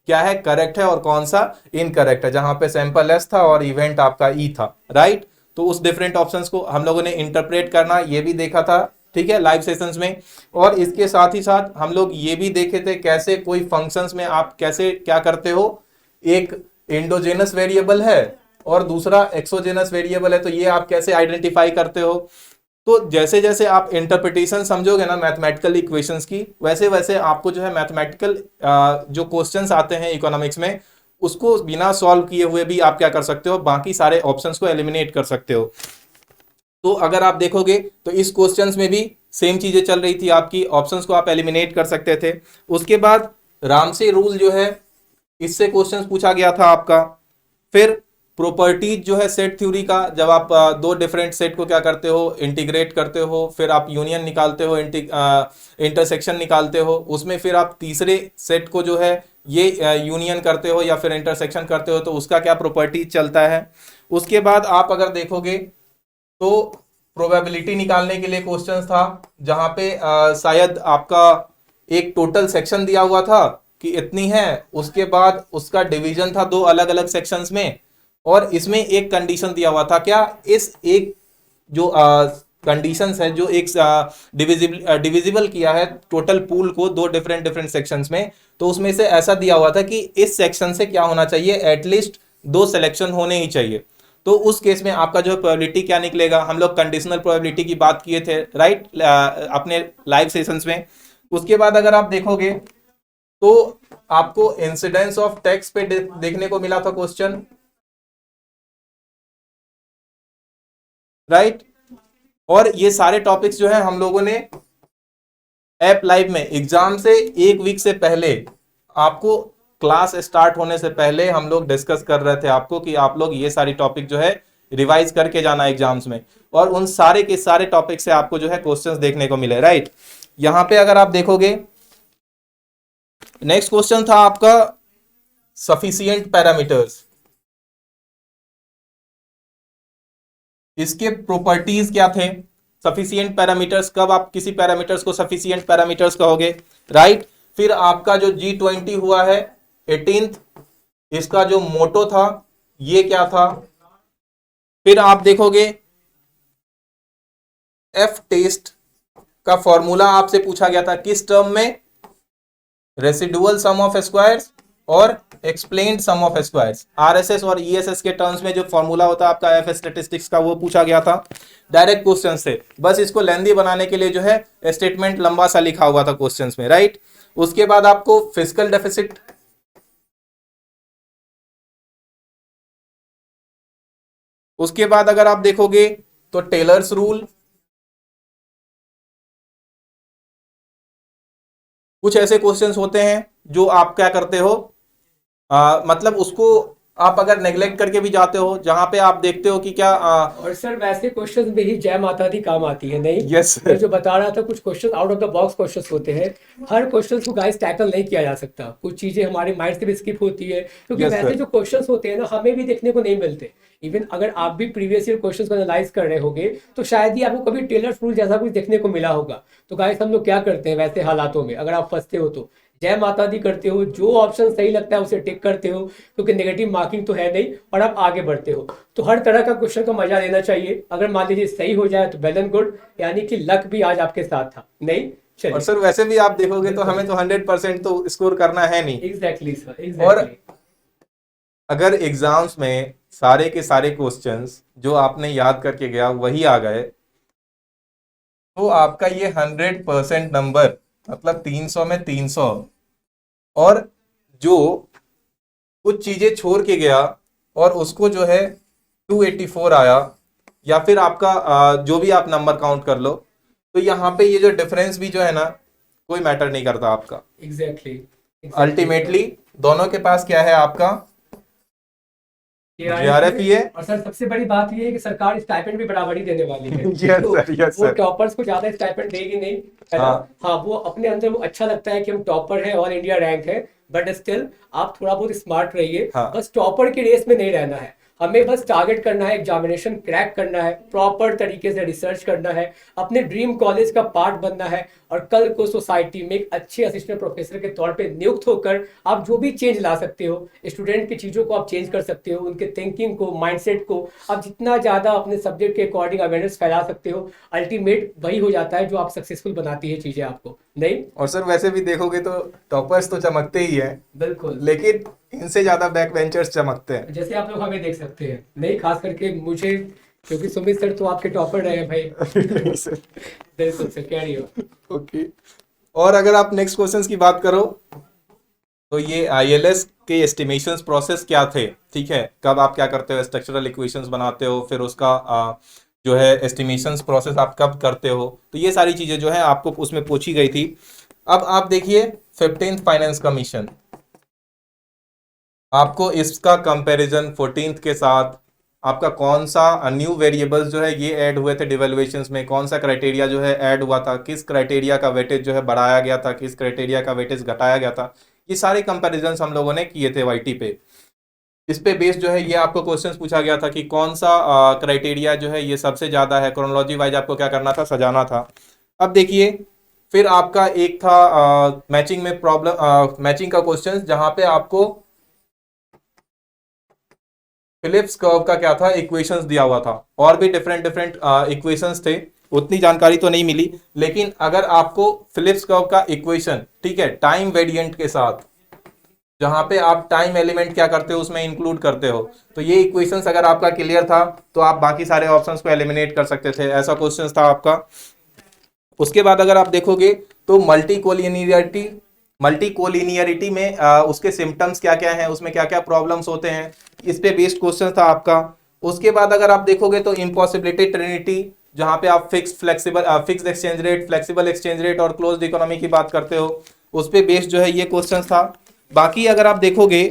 क्या है करेक्ट है और कौन सा इनकरेक्ट है, जहां पे सैंपल एस था और इवेंट आपका ई था, राइट। तो उस डिफरेंट ऑप्शंस को हम लोगों ने इंटरप्रेट करना ये भी देखा था, ठीक है, लाइव सेशंस में। और इसके साथ ही साथ हम लोग ये भी देखे थे कैसे कोई फंक्शंस में आप कैसे क्या करते हो, एक एंडोजेनस वेरिएबल है और दूसरा एक्सोजेनस वेरिएबल है, तो ये आप कैसे आइडेंटिफाई करते हो। तो जैसे जैसे आप इंटरप्रिटेशन समझोगे ना मैथमेटिकल इक्वेशंस की, वैसे वैसे आपको जो है मैथमेटिकल जो क्वेश्चंस आते हैं इकोनॉमिक्स में, उसको बिना सॉल्व किए हुए भी आप क्या कर सकते हो, बाकी सारे ऑप्शंस को एलिमिनेट कर सकते हो। तो अगर आप देखोगे तो इस क्वेश्चंस में भी सेम चीजें चल रही थी आपकी, ऑप्शंस को आप एलिमिनेट कर सकते थे। उसके बाद रामसे रूल जो है, इससे क्वेश्चंस पूछा गया था आपका। फिर प्रॉपर्टीज जो है सेट थ्योरी का, जब आप दो डिफरेंट सेट को क्या करते हो, इंटीग्रेट करते हो, फिर आप यूनियन निकालते हो, इंटरसेक्शन निकालते हो, उसमें फिर आप तीसरे सेट को जो है ये यूनियन करते हो या फिर इंटरसेक्शन करते हो, तो उसका क्या प्रॉपर्टीज चलता है। उसके बाद आप अगर देखोगे तो प्रोबेबिलिटी निकालने के लिए क्वेश्चन था, जहां पे शायद आपका एक टोटल सेक्शन दिया हुआ था कि इतनी है, उसके बाद उसका डिवीजन था दो अलग अलग सेक्शंस में, और इसमें एक कंडीशन दिया हुआ था क्या, इस एक जो कंडीशंस है जो एक डिविजिबल किया है टोटल पूल को दो डिफरेंट डिफरेंट सेक्शंस में, तो उसमें से ऐसा दिया हुआ था कि इस सेक्शन से क्या होना चाहिए, एटलीस्ट दो सिलेक्शन होने ही चाहिए। तो उस केस में आपका जो प्रोबेबिलिटी क्या निकलेगा, हम लोग कंडीशनल प्रोबेबिलिटी की बात किए थे, राइट, अपने लाइव सेशंस में। उसके बाद अगर आप देखोगे तो आपको इंसिडेंस ऑफ टैक्स पे देखने को मिला था क्वेश्चन, राइट। और ये सारे टॉपिक्स जो है हम लोगों ने ऐप लाइव में एग्जाम से एक वीक से पहले, आपको क्लास स्टार्ट होने से पहले हम लोग डिस्कस कर रहे थे आपको कि आप लोग ये सारी टॉपिक जो है रिवाइज करके जाना एग्जाम्स में, और उन सारे के सारे टॉपिक से आपको जो है क्वेश्चंस देखने को मिले, राइट। यहां पे अगर आप देखोगे नेक्स्ट क्वेश्चन था आपका सफिशिएंट पैरामीटर्स, इसके प्रॉपर्टीज क्या थे, सफिशिएंट पैरामीटर्स, कब आप किसी पैरामीटर्स को सफिशिएंट पैरामीटर्स कहोगे, राइट। फिर आपका जो G20 हुआ है 18th, इसका जो मोटो था ये क्या था। फिर आप देखोगे एफ टेस्ट का फॉर्मूला आपसे पूछा गया था किस टर्म में, रेसिडुअल सम ऑफ स्क्वायर्स और explained sum of squares, RSS और ईएसएस के टर्म्स में जो फॉर्मूला होता है आपका एफ स्टैटिस्टिक्स का, वो पूछा गया था। डायरेक्ट क्वेश्चन से, बस इसको लेंदी बनाने के लिए जो है स्टेटमेंट लंबा सा लिखा हुआ था क्वेश्चंस में, राइट। उसके बाद आपको फिस्कल डेफिसिट, उसके बाद अगर आप देखोगे तो टेलर्स रूल, कुछ ऐसे क्वेश्चंस होते हैं जो आप क्या करते हो, मतलब उसको आप अगर नेग्लेक्ट करके भी जाते हो, जहां पे आप देखते हो कि क्या और सर वैसे क्वेश्चंस में ही जय माता दी काम आती है, नहीं? यस मैं जो बता रहा था कुछ question out of the box questions होते हैं, हर क्वेश्चन को गाइस टैकल नहीं किया जा सकता, कुछ चीजें हमारे माइंड से भी स्किप होती है, क्योंकि Yes, वैसे sir. जो क्वेश्चंस होते हैं ना हमें भी देखने को नहीं मिलते। इवन अगर आप भी प्रीवियस ईयर क्वेश्चंस को एनालाइज कर रहे होगे तो शायद ही आपको कभी टेलर्स रूल जैसा कुछ देखने को मिला होगा। तो गाइस हम लोग क्या करते हैं वैसे हालातों में, अगर आप फंसते हो तो जय माता दी करते हो, जो ऑप्शन सही लगता है उसे टिक करते हो, क्योंकि नेगेटिव मार्किंग तो है नहीं, और आप आगे बढ़ते हो। तो हर तरह का क्वेश्चन का मजा लेना चाहिए। अगर मान लीजिए सही हो जाए तो वेल एंड गुड, यानी कि लक भी आज आपके साथ था। नहीं, और चलिए। सर वैसे भी आप देखोगे तो हमें तो 100% तो स्कोर करना है नहीं। एग्जैक्टली सर, और एग्जैक्टली। अगर एग्जाम्स में सारे के सारे क्वेश्चंस जो आपने याद करके गया वही आ गए, तो आपका ये 100% नंबर, मतलब 300 में 300। और जो कुछ चीजें छोड़ के गया और उसको जो है 284 आया, या फिर आपका जो भी आप नंबर काउंट कर लो, तो यहाँ पे ये जो डिफरेंस भी जो है ना, कोई मैटर नहीं करता आपका। एग्जैक्टली, अल्टीमेटली दोनों के पास क्या है आपका, जीआरएफ ही है। और सर सबसे बड़ी बात ये है कि सरकार स्टाइपेंड भी बराबर ही देने वाली है। यस तो सर, यस वो सर। टॉपर्स को ज्यादा स्टाइपेंड देगी नहीं, है ना। हाँ। हाँ, वो अपने अंदर वो अच्छा लगता है कि हम टॉपर है, ऑल इंडिया रैंक है, बट स्टिल आप थोड़ा बहुत स्मार्ट रहिए। हाँ। बस टॉपर की रेस में नहीं रहना है, हमें बस टारगेट करना है, एग्जामिनेशन क्रैक करना है, प्रॉपर तरीके से रिसर्च करना है, अपने ड्रीम कॉलेज का पार्ट बनना है, और कल को सोसाइटी में एक अच्छे असिस्टेंट प्रोफेसर के तौर पे नियुक्त होकर आप जो भी चेंज ला सकते हो, स्टूडेंट की चीज़ों को आप चेंज कर सकते हो, उनके थिंकिंग को, माइंडसेट को आप जितना ज़्यादा अपने सब्जेक्ट के अकॉर्डिंग अवेयरनेस फैला सकते हो, अल्टीमेट वही हो जाता है जो आप सक्सेसफुल बनाती है चीज़ें आपको। नहीं, और सर वैसे भी देखोगे तो टॉपर्स तो चमकते ही हैं, बिल्कुल। लेकिन इनसे ज्यादा बैक बेंचर्स चमकते हैं। जैसे आप लोग हमें देख सकते हैं, नहीं, खास करके मुझे, क्योंकि सुमित सर तो आपके टॉपर रहे हैं भाई। बिल्कुल सर, कैरी हो। ओके। और अगर आप नेक्स्ट क्वेश्चंस की बात करो, तो ये आईएलएस के एस्टिमेशंस प्रोसेस क्या थे, ठीक है, कब आप क्या करते हो, स्ट्रक्चरल इक्वेशंस बनाते हो, फिर उसका जो है एस्टिमेशंस प्रोसेस आप कब करते हो, तो ये सारी चीजें जो है आपको उसमें पूछी गई थी। अब आप देखिए 15th फाइनेंस कमीशन, आपको इसका कंपैरिजन 14th के साथ, आपका कौन सा न्यू वेरिएबल्स जो है ये ऐड हुए थे डिवेल्युएशंस में, कौन सा क्राइटेरिया जो है ऐड हुआ था, किस क्राइटेरिया का वेटेज जो है बढ़ाया गया था, किस क्राइटेरिया का वेटेज घटाया गया था, ये सारे कंपैरिजन्स हम लोगों ने किए थे वाईटी पे। इस पे बेस जो है ये आपको क्वेश्चंस पूछा गया था कि कौन सा क्राइटेरिया जो है ये सबसे ज़्यादा है, क्रोनोलॉजी वाइज आपको क्या करना था, सजाना था। अब देखिए, फिर आपका एक था मैचिंग में प्रॉब्लम, मैचिंग का क्वेश्चन, जहां पे आपको फिलिप्स कर्व का क्या था, इक्वेशंस दिया हुआ था, और भी डिफरेंट डिफरेंट इक्वेशंस थे, उतनी जानकारी तो नहीं मिली, लेकिन अगर आपको फिलिप्स कर्व का इक्वेशन, ठीक है, टाइम वेरिएंट के साथ, जहां पे आप टाइम एलिमेंट क्या करते हो उसमें इंक्लूड करते हो, तो ये इक्वेशंस अगर आपका क्लियर था तो आप बाकी सारे ऑप्शंस को एलिमिनेट कर सकते थे, ऐसा क्वेश्चन था आपका। उसके बाद अगर आप देखोगे तो मल्टी कोलिनियरिटी में उसके सिम्टम्स क्या क्या हैं, उसमें क्या क्या प्रॉब्लम्स होते हैं, इस पे बेस्ड क्वेश्चन था आपका। उसके बाद अगर आप देखोगे तो इम्पॉसिबिलिटी ट्रिनिटी, जहां पे आप fixed exchange rate, flexible exchange rate और क्लोज्ड इकोनॉमी की बात करते हो, उस पे बेस्ड जो है ये क्वेश्चन था। बाकी अगर आप देखोगे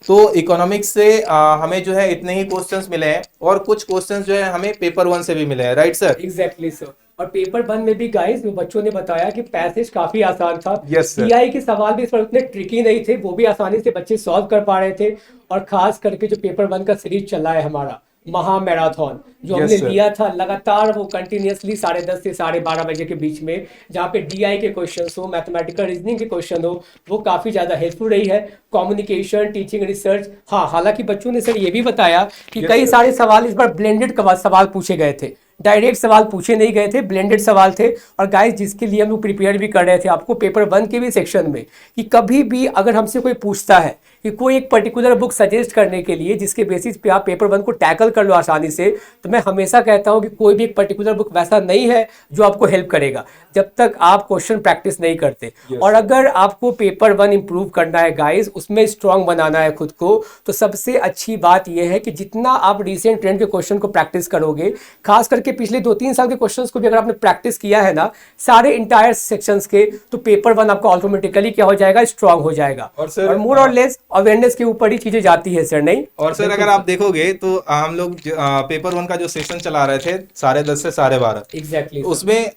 तो इकोनॉमिक्स से हमें जो है इतने ही क्वेश्चंस मिले हैं, और कुछ क्वेश्चंस जो है हमें पेपर 1 से भी मिले हैं, राइट सर? Exactly sir. और पेपर 1 में भी गाइस बच्चों ने बताया कि पैसेज काफी आसान था। Yes sir. टीआई के सवाल भी इस पर उतने ट्रिकी नहीं थे, वो भी आसानी से बच्चे सॉल्व कर पा रहे थे। और खास करके जो पेपर 1 का सीरीज चला है हमारा महा मैराथन, जो Yes, हमने sir. लिया था लगातार, वो कंटिन्यूअसली 10:30 से 12:30 बजे के बीच में, जहाँ पे डीआई के क्वेश्चन हो, मैथमेटिकल रीजनिंग के क्वेश्चन हो, वो काफी ज्यादा हेल्पफुल रही है। कम्युनिकेशन, टीचिंग, रिसर्च, हाँ, हालांकि बच्चों ने सर ये भी बताया कि Yes, कई sir. सारे सवाल इस बार ब्लेंडेड सवाल पूछे गए थे, डायरेक्ट सवाल पूछे नहीं गए थे, ब्लेंडेड सवाल थे। और गाइस जिसके लिए हम लोग प्रिपेयर भी कर रहे थे आपको पेपर 1 के भी सेक्शन में, कि कभी भी अगर हमसे कोई पूछता है कि कोई एक पर्टिकुलर बुक सजेस्ट करने के लिए जिसके बेसिस पे आप पेपर 1 को टैकल कर लो आसानी से, तो मैं हमेशा कहता हूं कि कोई भी एक पर्टिकुलर बुक वैसा नहीं है जो आपको हेल्प करेगा जब तक आप क्वेश्चन प्रैक्टिस नहीं करते। और अगर आपको पेपर 1 इंप्रूव करना है गाइस, उसमें स्ट्रांग बनाना है खुद को, तो सबसे अच्छी बात यह है कि जितना आप रिसेंट ट्रेंड के क्वेश्चन को प्रैक्टिस करोगे, खास करके पिछले 2-3 साल के क्वेश्चंस को भी अगर आपने प्रैक्टिस किया है ना, सारे इंटायर सेक्शंस के, तो पेपर 1 आपका ऑटोमेटिकली क्या हो जाएगा, स्ट्रांग हो जाएगा। और सर, और मोर और लेस अवेयरनेस के ऊपर ही चीजें जाती है सर, नहीं? और सर अगर आप देखोगे तो हम लोग पेपर 1 का जो सेशन चला रहे थे 10:30 से 12:30, एग्जैक्टली, उसमें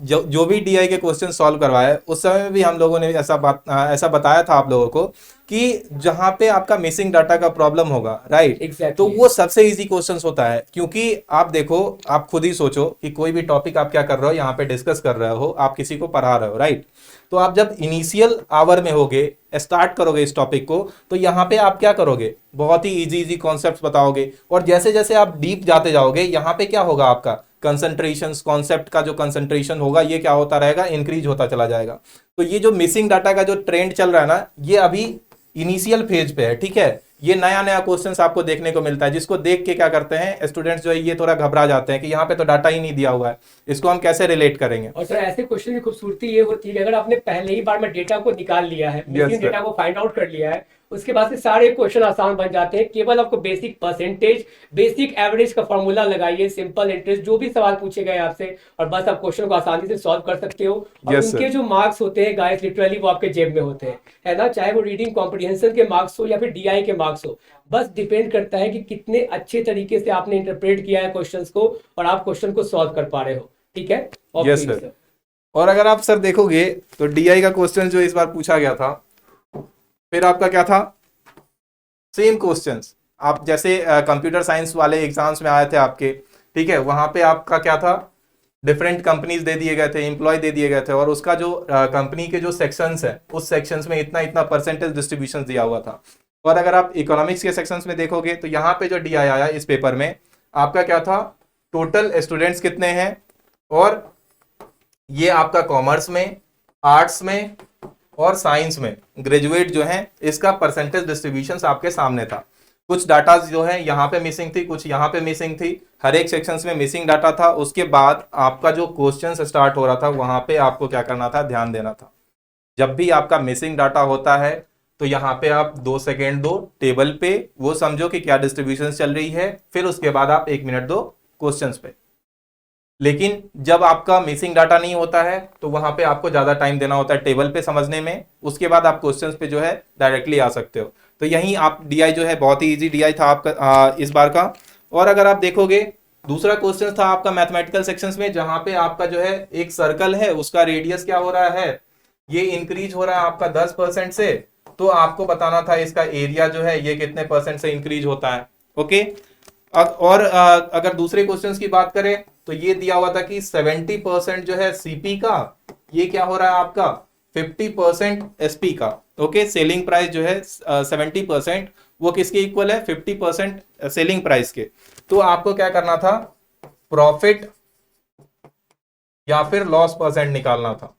जो भी डीआई के क्वेश्चन सॉल्व करवाए, उस समय भी हम लोगों ने ऐसा बताया था आप लोगों को कि जहां पे आपका मिसिंग डाटा का प्रॉब्लम होगा, राइट। Exactly. तो वो सबसे इजी क्वेश्चंस होता है, क्योंकि आप देखो, आप खुद ही सोचो कि कोई भी टॉपिक आप क्या कर रहे हो, यहाँ पे डिस्कस कर रहे हो, आप किसी को पढ़ा रहे हो, राइट। तो आप जब इनिशियल आवर में होगे, स्टार्ट करोगे इस टॉपिक को, तो यहाँ पे आप क्या करोगे, बहुत ही इजी इजी कॉन्सेप्ट्स बताओगे, और जैसे जैसे आप डीप जाते जाओगे, यहाँ पे क्या होगा, आपका कंसंट्रेशन, कॉन्सेप्ट का जो कंसंट्रेशन होगा, ये क्या होता रहेगा, इंक्रीज होता चला जाएगा। तो ये जो मिसिंग डाटा का जो ट्रेंड चल रहा है ना, ये अभी इनिशियल फेज पे है, ठीक है। ये नया नया क्वेश्चंस आपको देखने को मिलता है, जिसको देख के क्या करते हैं स्टूडेंट्स जो है, ये थोड़ा घबरा जाते हैं कि यहाँ पे तो डाटा ही नहीं दिया हुआ है, इसको हम कैसे रिलेट करेंगे। और सर ऐसे क्वेश्चन की खूबसूरती ये होती है कि अगर आपने पहले ही बार में डेटा को निकाल लिया है, मिसिंग sir. डेटा को फाइंड आउट कर लिया है, उसके बाद से सारे क्वेश्चन आसान बन जाते हैं। केवल आपको बेसिक परसेंटेज, बेसिक एवरेज का फॉर्मूला लगाइए, सिंपल इंटरेस्ट, जो भी सवाल पूछे गए आपसे, और बस आप क्वेश्चन को आसानी से सॉल्व कर सकते हो। और Yes, उनके sir. जो मार्क्स होते हैं गाइस, लिटरली वो आपके जेब में होते हैं, है ना। चाहे वो रीडिंग कॉम्प्रिहेंशन के मार्क्स हो या फिर डीआई के मार्क्स हो, बस डिपेंड करता है कि कितने अच्छे तरीके से आपने इंटरप्रेट किया है क्वेश्चंस को, और आप क्वेश्चन को सॉल्व कर पा रहे हो, ठीक है। Yes, sir. और अगर आप सर देखोगे तो डीआई का क्वेश्चन जो इस बार पूछा गया था, फिर आपका क्या था, सेम क्वेश्चंस। आप जैसे कंप्यूटर साइंस वाले एग्जाम्स में आए थे आपके, ठीक है, वहां पे आपका क्या था, डिफरेंट कंपनीज दे दिए गए थे, एम्प्लॉय दे दिए गए थे, और उसका जो कंपनी के जो सेक्शंस है, उस सेक्शंस में इतना इतना परसेंटेज डिस्ट्रीब्यूशन दिया हुआ था। और अगर आप इकोनॉमिक्स के सेक्शंस में देखोगे, तो यहाँ पे जो डीआई आया इस पेपर में, आपका क्या था, टोटल स्टूडेंट्स कितने हैं, और ये आपका कॉमर्स में, आर्ट्स में और साइंस में ग्रेजुएट जो हैं, इसका परसेंटेज डिस्ट्रीब्यूशन आपके सामने था। कुछ डाटा जो है यहाँ पे मिसिंग थी, कुछ यहाँ पे मिसिंग थी, हर एक सेक्शंस में मिसिंग डाटा था। उसके बाद आपका जो क्वेश्चन स्टार्ट हो रहा था, वहां पे आपको क्या करना था, ध्यान देना था। जब भी आपका मिसिंग डाटा होता है, तो यहाँ पे आप 2 सेकेंड दो टेबल पे, वो समझो कि क्या डिस्ट्रीब्यूशन चल रही है, फिर उसके बाद आप 1 मिनट दो क्वेश्चंस पे। लेकिन जब आपका मिसिंग डाटा नहीं होता है, तो वहां पे आपको ज्यादा टाइम देना होता है टेबल पे समझने में, उसके बाद आप क्वेश्चंस पे जो है डायरेक्टली आ सकते हो। तो यही आप डीआई जो है, बहुत ही इजी डीआई था आपका इस बार का। और अगर आप देखोगे, दूसरा क्वेश्चन था आपका मैथमेटिकल सेक्शंस में, जहां पे आपका जो है एक सर्कल है, उसका रेडियस क्या हो रहा है, ये इंक्रीज हो रहा है आपका 10% से। तो आपको बताना था इसका एरिया जो है, ये कितने परसेंट से इंक्रीज होता है, ओके। और अगर दूसरे क्वेश्चंस की बात करें, तो ये दिया हुआ था कि 70% जो है सीपी का, ये क्या हो रहा है आपका 50% एसपी का, ओके। सेलिंग प्राइस जो है 70%, वो किसके इक्वल है, 50% सेलिंग प्राइस के। तो आपको क्या करना था, प्रॉफिट या फिर लॉस परसेंट निकालना था,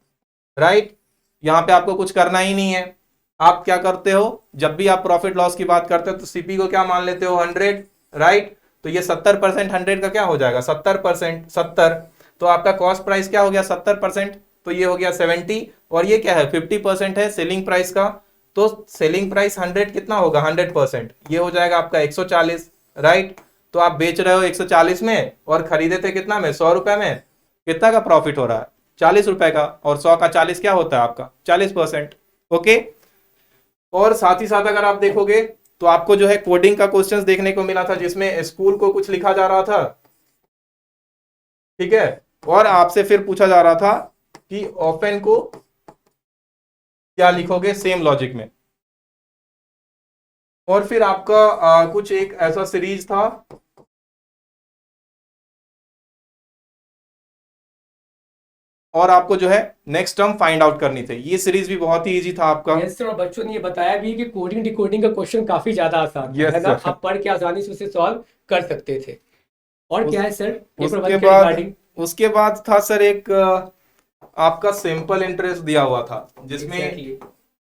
राइट। यहां पे आपको कुछ करना ही नहीं है। आप क्या करते हो, जब भी आप प्रॉफिट लॉस की बात करते हो, तो सीपी को क्या मान लेते हो, 100, राइट। तो ये 70% 100 का क्या हो जाएगा, 70%, 70। तो आपका कॉस्ट प्राइस क्या हो गया, 70%, तो ये हो गया 70। और ये क्या है, 50% है सेलिंग प्राइस का। तो सेलिंग प्राइस 100 कितना होगा, 100%, ये हो जाएगा आपका 140, राइट। तो आप बेच रहे हो 140 में, और खरीदे थे कितना में, 100 रुपए में। कितना का प्रॉफिट हो रहा है, 40 रुपए का, और 100 का 40 क्या होता है आपका, 40%, ओके। और साथ ही साथ अगर आप देखोगे, तो आपको जो है कोडिंग का क्वेश्चंस देखने को मिला था, जिसमें स्कूल को कुछ लिखा जा रहा था, ठीक है। और आपसे फिर पूछा जा रहा था कि ओपन को क्या लिखोगे, सेम लॉजिक में। और फिर आपका कुछ एक ऐसा सीरीज था, और आपको जो है नेक्स्ट टर्म फाइंड आउट करनी थी। ये सीरीज भी बहुत ही इजी था आपका। यस सर, और बच्चों ने ये बताया भी कि कोडिंग डिकोडिंग का क्वेश्चन काफी ज्यादा आसान Yes, है ना, sir. आप पढ़ के आसानी से उसे सॉल्व कर सकते थे। और क्या है सर पेपर उसके 1 के बाद रिगार्डिंग? उसके बाद था सर एक आपका सिंपल इंटरेस्ट दिया हुआ था, जिसमें Exactly.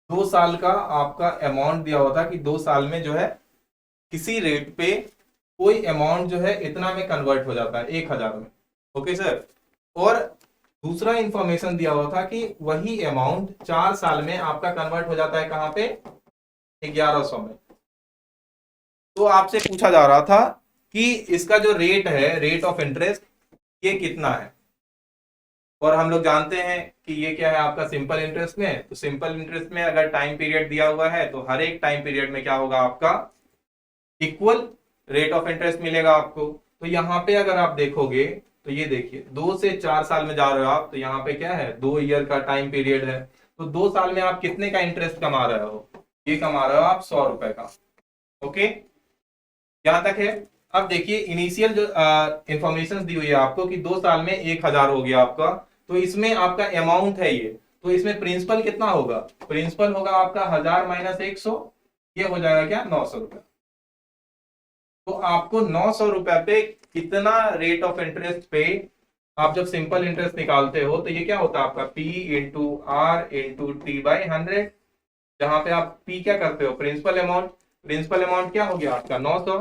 2 साल का आपका अमाउंट दिया हुआ था कि 2 साल में जो है किसी रेट पे कोई अमाउंट जो है इतना में कन्वर्ट हो जाता है, 1000 में, ओके सर। और दूसरा इंफॉर्मेशन दिया हुआ था कि वही अमाउंट 4 साल में आपका कन्वर्ट हो जाता है कहाँ पे, 1100 में। तो आपसे पूछा जा रहा था कि इसका जो रेट है, रेट ऑफ इंटरेस्ट, ये कितना है। और हम लोग जानते हैं कि ये क्या है आपका सिंपल इंटरेस्ट में। तो सिंपल इंटरेस्ट में अगर टाइम पीरियड दिया हुआ है, तो हर एक टाइम पीरियड में क्या होगा आपका इक्वल रेट ऑफ इंटरेस्ट मिलेगा आपको। तो यहाँ पे अगर आप देखोगे, तो ये देखिए 2 से 4 साल में जा रहे हो आप, तो यहाँ पे क्या है, 2 ईयर का टाइम पीरियड है। तो 2 साल में आप कितने का इंटरेस्ट कमा रहे हो, ये कमा रहे हो आप 100 रुपए का। ओके, यहां तक है। अब देखिए इनिशियल जो इंफॉर्मेशन दी हुई है आपको कि 2 साल में 1,000 हो गया आपका, तो इसमें आपका अमाउंट है ये, तो इसमें प्रिंसिपल कितना होगा? प्रिंसिपल होगा आपका 1000 माइनस 100, ये हो जाएगा क्या? 900 रुपए। तो आपको 900 रुपए पे कितना रेट ऑफ इंटरेस्ट पे, आप जब सिंपल इंटरेस्ट निकालते हो तो ये क्या होता है आपका P into R into T by 100, जहां पे आप P क्या करते हो? Principal amount. प्रिंसिपल अमाउंट क्या हो गया आपका? 900,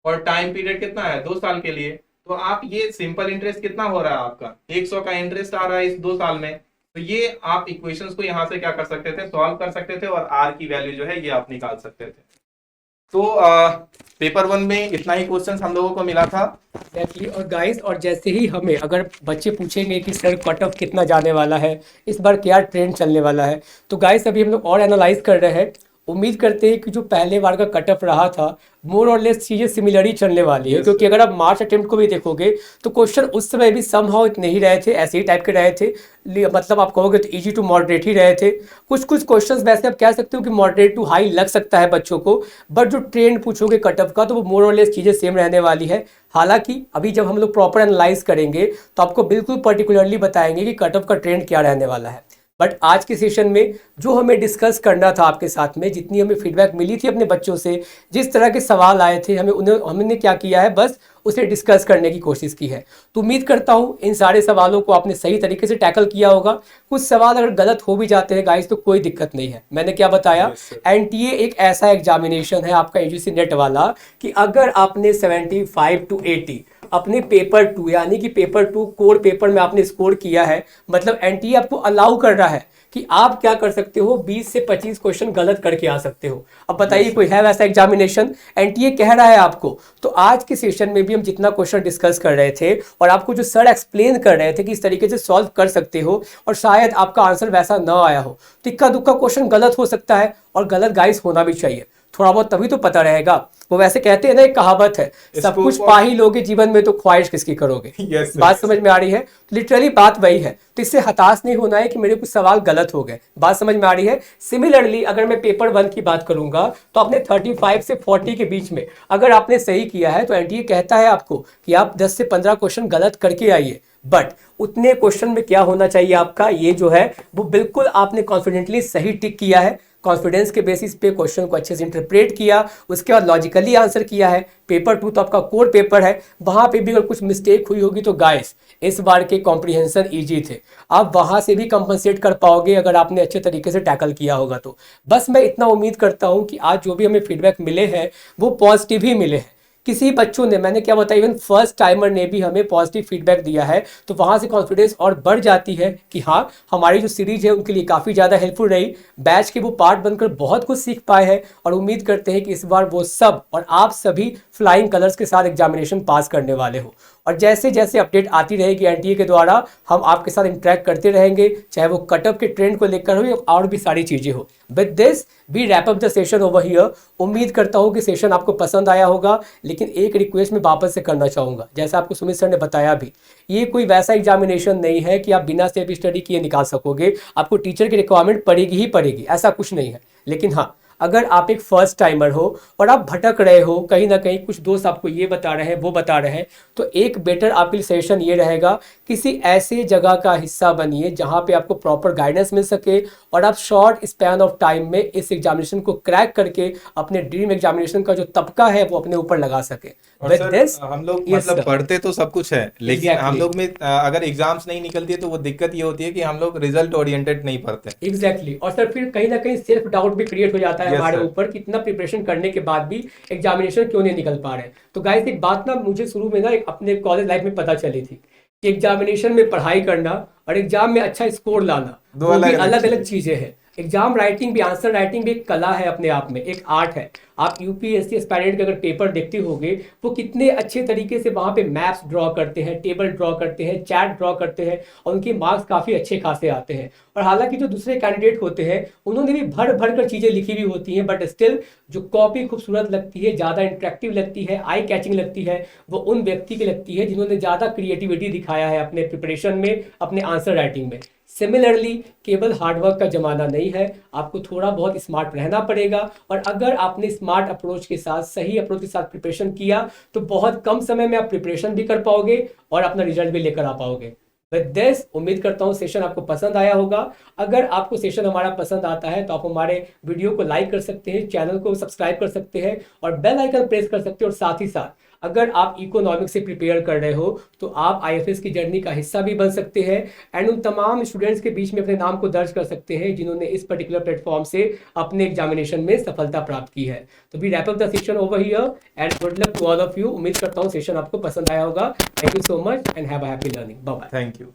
और टाइम पीरियड कितना है? 2 साल के लिए। तो आप ये सिंपल इंटरेस्ट कितना हो रहा है आपका? 100 का इंटरेस्ट आ रहा है इस 2 साल में। तो ये आप इक्वेशंस को यहां से क्या कर सकते थे? सॉल्व कर सकते थे, और आर की वैल्यू जो है ये आप निकाल सकते थे। तो पेपर 1 में इतना ही क्वेश्चन हम लोगों को मिला था। एग्जैक्टली। और गाइस, और जैसे ही हमें अगर बच्चे पूछेंगे कि सर कट ऑफ कितना जाने वाला है, इस बार क्या ट्रेंड चलने वाला है, तो गाइस अभी हम लोग और एनालाइज कर रहे हैं। उम्मीद करते हैं कि जो पहले बार का कट ऑफ रहा था, मोर और लेस चीज़ें सिमिलर ही चलने वाली है। Yes, क्योंकि अगर आप मार्च अटेम्प्ट को भी देखोगे तो क्वेश्चन उस समय भी समहाउ इतने ही रहे थे, ऐसे ही टाइप के रहे थे। मतलब आप कहोगे तो इजी टू मॉडरेट ही रहे थे। कुछ कुछ क्वेश्चंस वैसे आप कह सकते हो कि मॉडरेट टू हाई लग सकता है बच्चों को, बट जो ट्रेंड पूछोगे कट ऑफ का तो वो मोर और लेस चीज़ें सेम रहने वाली है। हालांकि अभी जब हम लोग प्रॉपर एनालाइज करेंगे तो आपको बिल्कुल पर्टिकुलरली बताएंगे कि कट ऑफ का ट्रेंड क्या रहने वाला है। बट आज के सेशन में जो हमें डिस्कस करना था आपके साथ में, जितनी हमें फीडबैक मिली थी अपने बच्चों से, जिस तरह के सवाल आए थे, हमने क्या किया है, बस उसे डिस्कस करने की कोशिश की है। तो उम्मीद करता हूँ इन सारे सवालों को आपने सही तरीके से टैकल किया होगा। कुछ सवाल अगर गलत हो भी जाते हैं गाइस तो कोई दिक्कत नहीं है। मैंने क्या बताया, एनटीए एक ऐसा एग्जामिनेशन है आपका यूजीसी नेट वाला कि अगर आपने 75 to 80 अपने पेपर 2 यानी कि पेपर 2 कोर पेपर में आपने स्कोर किया है, मतलब एनटीए आपको अलाउ कर रहा है कि आप क्या कर सकते हो, 20 से 25 क्वेश्चन गलत करके आ सकते हो। अब बताइए कोई है वैसा एग्जामिनेशन? एनटीए कह रहा है आपको। तो आज के सेशन में भी हम जितना क्वेश्चन डिस्कस कर रहे थे और आपको जो सर एक्सप्लेन कर रहे थे कि इस तरीके से सॉल्व कर सकते हो, और शायद आपका आंसर वैसा ना आया हो, तो इक्का दुक्का क्वेश्चन गलत हो सकता है, और गलत गाइस होना भी चाहिए थोड़ा बहुत, तभी तो पता रहेगा। वो वैसे कहते हैं ना, एक कहावत है, सब कुछ पा ही लोगे जीवन में तो ख्वाहिश किसकी करोगे। Yes, sir. बात समझ में आ रही है? लिटरली बात वही है। तो इससे हताश नहीं होना है कि मेरे कुछ सवाल गलत हो गए। बात समझ में आ रही है? सिमिलरली अगर मैं पेपर 1 की बात करूंगा तो आपने 35 से 40 के बीच में अगर आपने सही किया है तो एनटीए कहता है आपको कि आप 10 से 15 क्वेश्चन गलत करके आइए। बट उतने क्वेश्चन में क्या होना चाहिए आपका, ये जो है वो बिल्कुल आपने कॉन्फिडेंटली सही टिक किया है, कॉन्फिडेंस के बेसिस पे क्वेश्चन को अच्छे से इंटरप्रेट किया, उसके बाद लॉजिकली आंसर किया है। पेपर 2 तो आपका कोर पेपर है, वहां पे भी अगर कुछ मिस्टेक हुई होगी तो गाइस इस बार के कॉम्प्रिहेंशन इजी थे, आप वहां से भी कंपनसेट कर पाओगे अगर आपने अच्छे तरीके से टैकल किया होगा तो। बस मैं इतना उम्मीद करता हूं कि आज जो भी हमें फीडबैक मिले हैं वो पॉजिटिव ही मिले हैं। किसी बच्चों ने, मैंने क्या बताया, इवन फर्स्ट टाइमर ने भी हमें पॉजिटिव फीडबैक दिया है, तो वहां से कॉन्फिडेंस और बढ़ जाती है कि हाँ हमारी जो सीरीज है उनके लिए काफ़ी ज़्यादा हेल्पफुल रही। बैच के वो पार्ट बनकर बहुत कुछ सीख पाए हैं, और उम्मीद करते हैं कि इस बार वो सब और आप सभी फ्लाइंग कलर्स के साथ एग्जामिनेशन पास करने वाले हो। और जैसे जैसे अपडेट आती रहेगी एनटीए के द्वारा, हम आपके साथ इंटरेक्ट करते रहेंगे, चाहे वो कटअप के ट्रेंड को लेकर हो या और भी सारी चीज़ें हो। With this we wrap up the session over here. उम्मीद करता हूँ कि सेशन आपको पसंद आया होगा, लेकिन एक रिक्वेस्ट मैं वापस से करना चाहूँगा, जैसा आपको सुमित सर ने बताया भी, ये कोई वैसा एग्जामिनेशन नहीं है कि आप बिना सेल्फ स्टडी किए निकाल सकोगे। आपको टीचर की रिक्वायरमेंट पड़ेगी ही पड़ेगी, ऐसा कुछ नहीं है। लेकिन हाँ, अगर आप एक फर्स्ट टाइमर हो और आप भटक रहे हो कहीं ना कहीं, कुछ दोस्त आपको ये बता रहे हैं वो बता रहे हैं, तो एक बेटर आपके लिए सजेशन ये रहेगा, किसी ऐसे जगह का हिस्सा बनिए जहाँ पे आपको प्रॉपर गाइडेंस मिल सके और आप शॉर्ट स्पैन ऑफ टाइम में इस एग्जामिनेशन को क्रैक करके अपने ड्रीम एग्जामिनेशन का जो तबका है वो अपने ऊपर लगा सके। और विद सर दिस हम लोग Yes, मतलब sir. पढ़ते तो सब कुछ है, लेकिन हम Exactly. लोग में अगर एग्जाम्स नहीं निकलती है तो वो दिक्कत ये होती है कि हम लोग रिजल्ट ओरिएंटेड नहीं पढ़ते। एग्जैक्टली और सर फिर कहीं ना कहीं सेल्फ डाउट भी क्रिएट हो जाता है Yes, हमारे sir. ऊपर कि इतना प्रिपरेशन करने के बाद भी एग्जामिनेशन क्यों नहीं निकल पा रहे। तो गाइस एक बात ना मुझे शुरू में ना एक अपने कॉलेज लाइफ में पता चली थी कि एग्जामिनेशन में पढ़ाई करना और एग्जाम में अच्छा स्कोर लाना दो वो भी अलग-अलग अलग अलग चीजें। चीजें हैं। एग्जाम राइटिंग भी, आंसर राइटिंग भी एक कला है अपने आप में, एक आर्ट है। आप यूपीएससी एस्पायरेंट के अगर पेपर देखते होगे वो कितने अच्छे तरीके से वहां पे मैप्स ड्रॉ करते हैं, टेबल ड्रॉ करते हैं, चैट ड्रॉ करते हैं, और उनके मार्क्स काफी अच्छे खासे आते हैं। और हालांकि जो दूसरे कैंडिडेट होते हैं उन्होंने भी भर भर कर चीजें लिखी हुई होती हैं, बट स्टिल जो कॉपी खूबसूरत लगती है, ज्यादा इंटरेक्टिव लगती है, आई कैचिंग लगती है, वो उन व्यक्ति की लगती है जिन्होंने ज्यादा क्रिएटिविटी दिखाया है अपने प्रिपरेशन में, अपने आंसर राइटिंग में। सिमिलरली केवल हार्डवर्क का ज़माना नहीं है, आपको थोड़ा बहुत स्मार्ट रहना पड़ेगा, और अगर आपने स्मार्ट अप्रोच के साथ, सही अप्रोच के साथ प्रिपरेशन किया तो बहुत कम समय में आप प्रिपरेशन भी कर पाओगे और अपना रिजल्ट भी लेकर आ पाओगे। विद दिस उम्मीद करता हूँ सेशन आपको पसंद आया होगा। अगर आपको सेशन हमारा पसंद आता है तो आप हमारे वीडियो को लाइक कर सकते हैं, चैनल को सब्सक्राइब कर सकते हैं और बेल आइकन प्रेस कर सकते हैं। और साथ ही साथ अगर आप इकोनॉमिक्स से प्रिपेयर कर रहे हो तो आप आईएफएस की जर्नी का हिस्सा भी बन सकते हैं एंड उन तमाम स्टूडेंट्स के बीच में अपने नाम को दर्ज कर सकते हैं जिन्होंने इस पर्टिकुलर प्लेटफॉर्म से अपने एग्जामिनेशन में सफलता प्राप्त की है। तो we wrap up the session over here and good luck to all of you. उम्मीद करता हूँ सेशन आपको पसंद आया होगा। Thank you so much and have a happy learning. Bye bye. Thank you.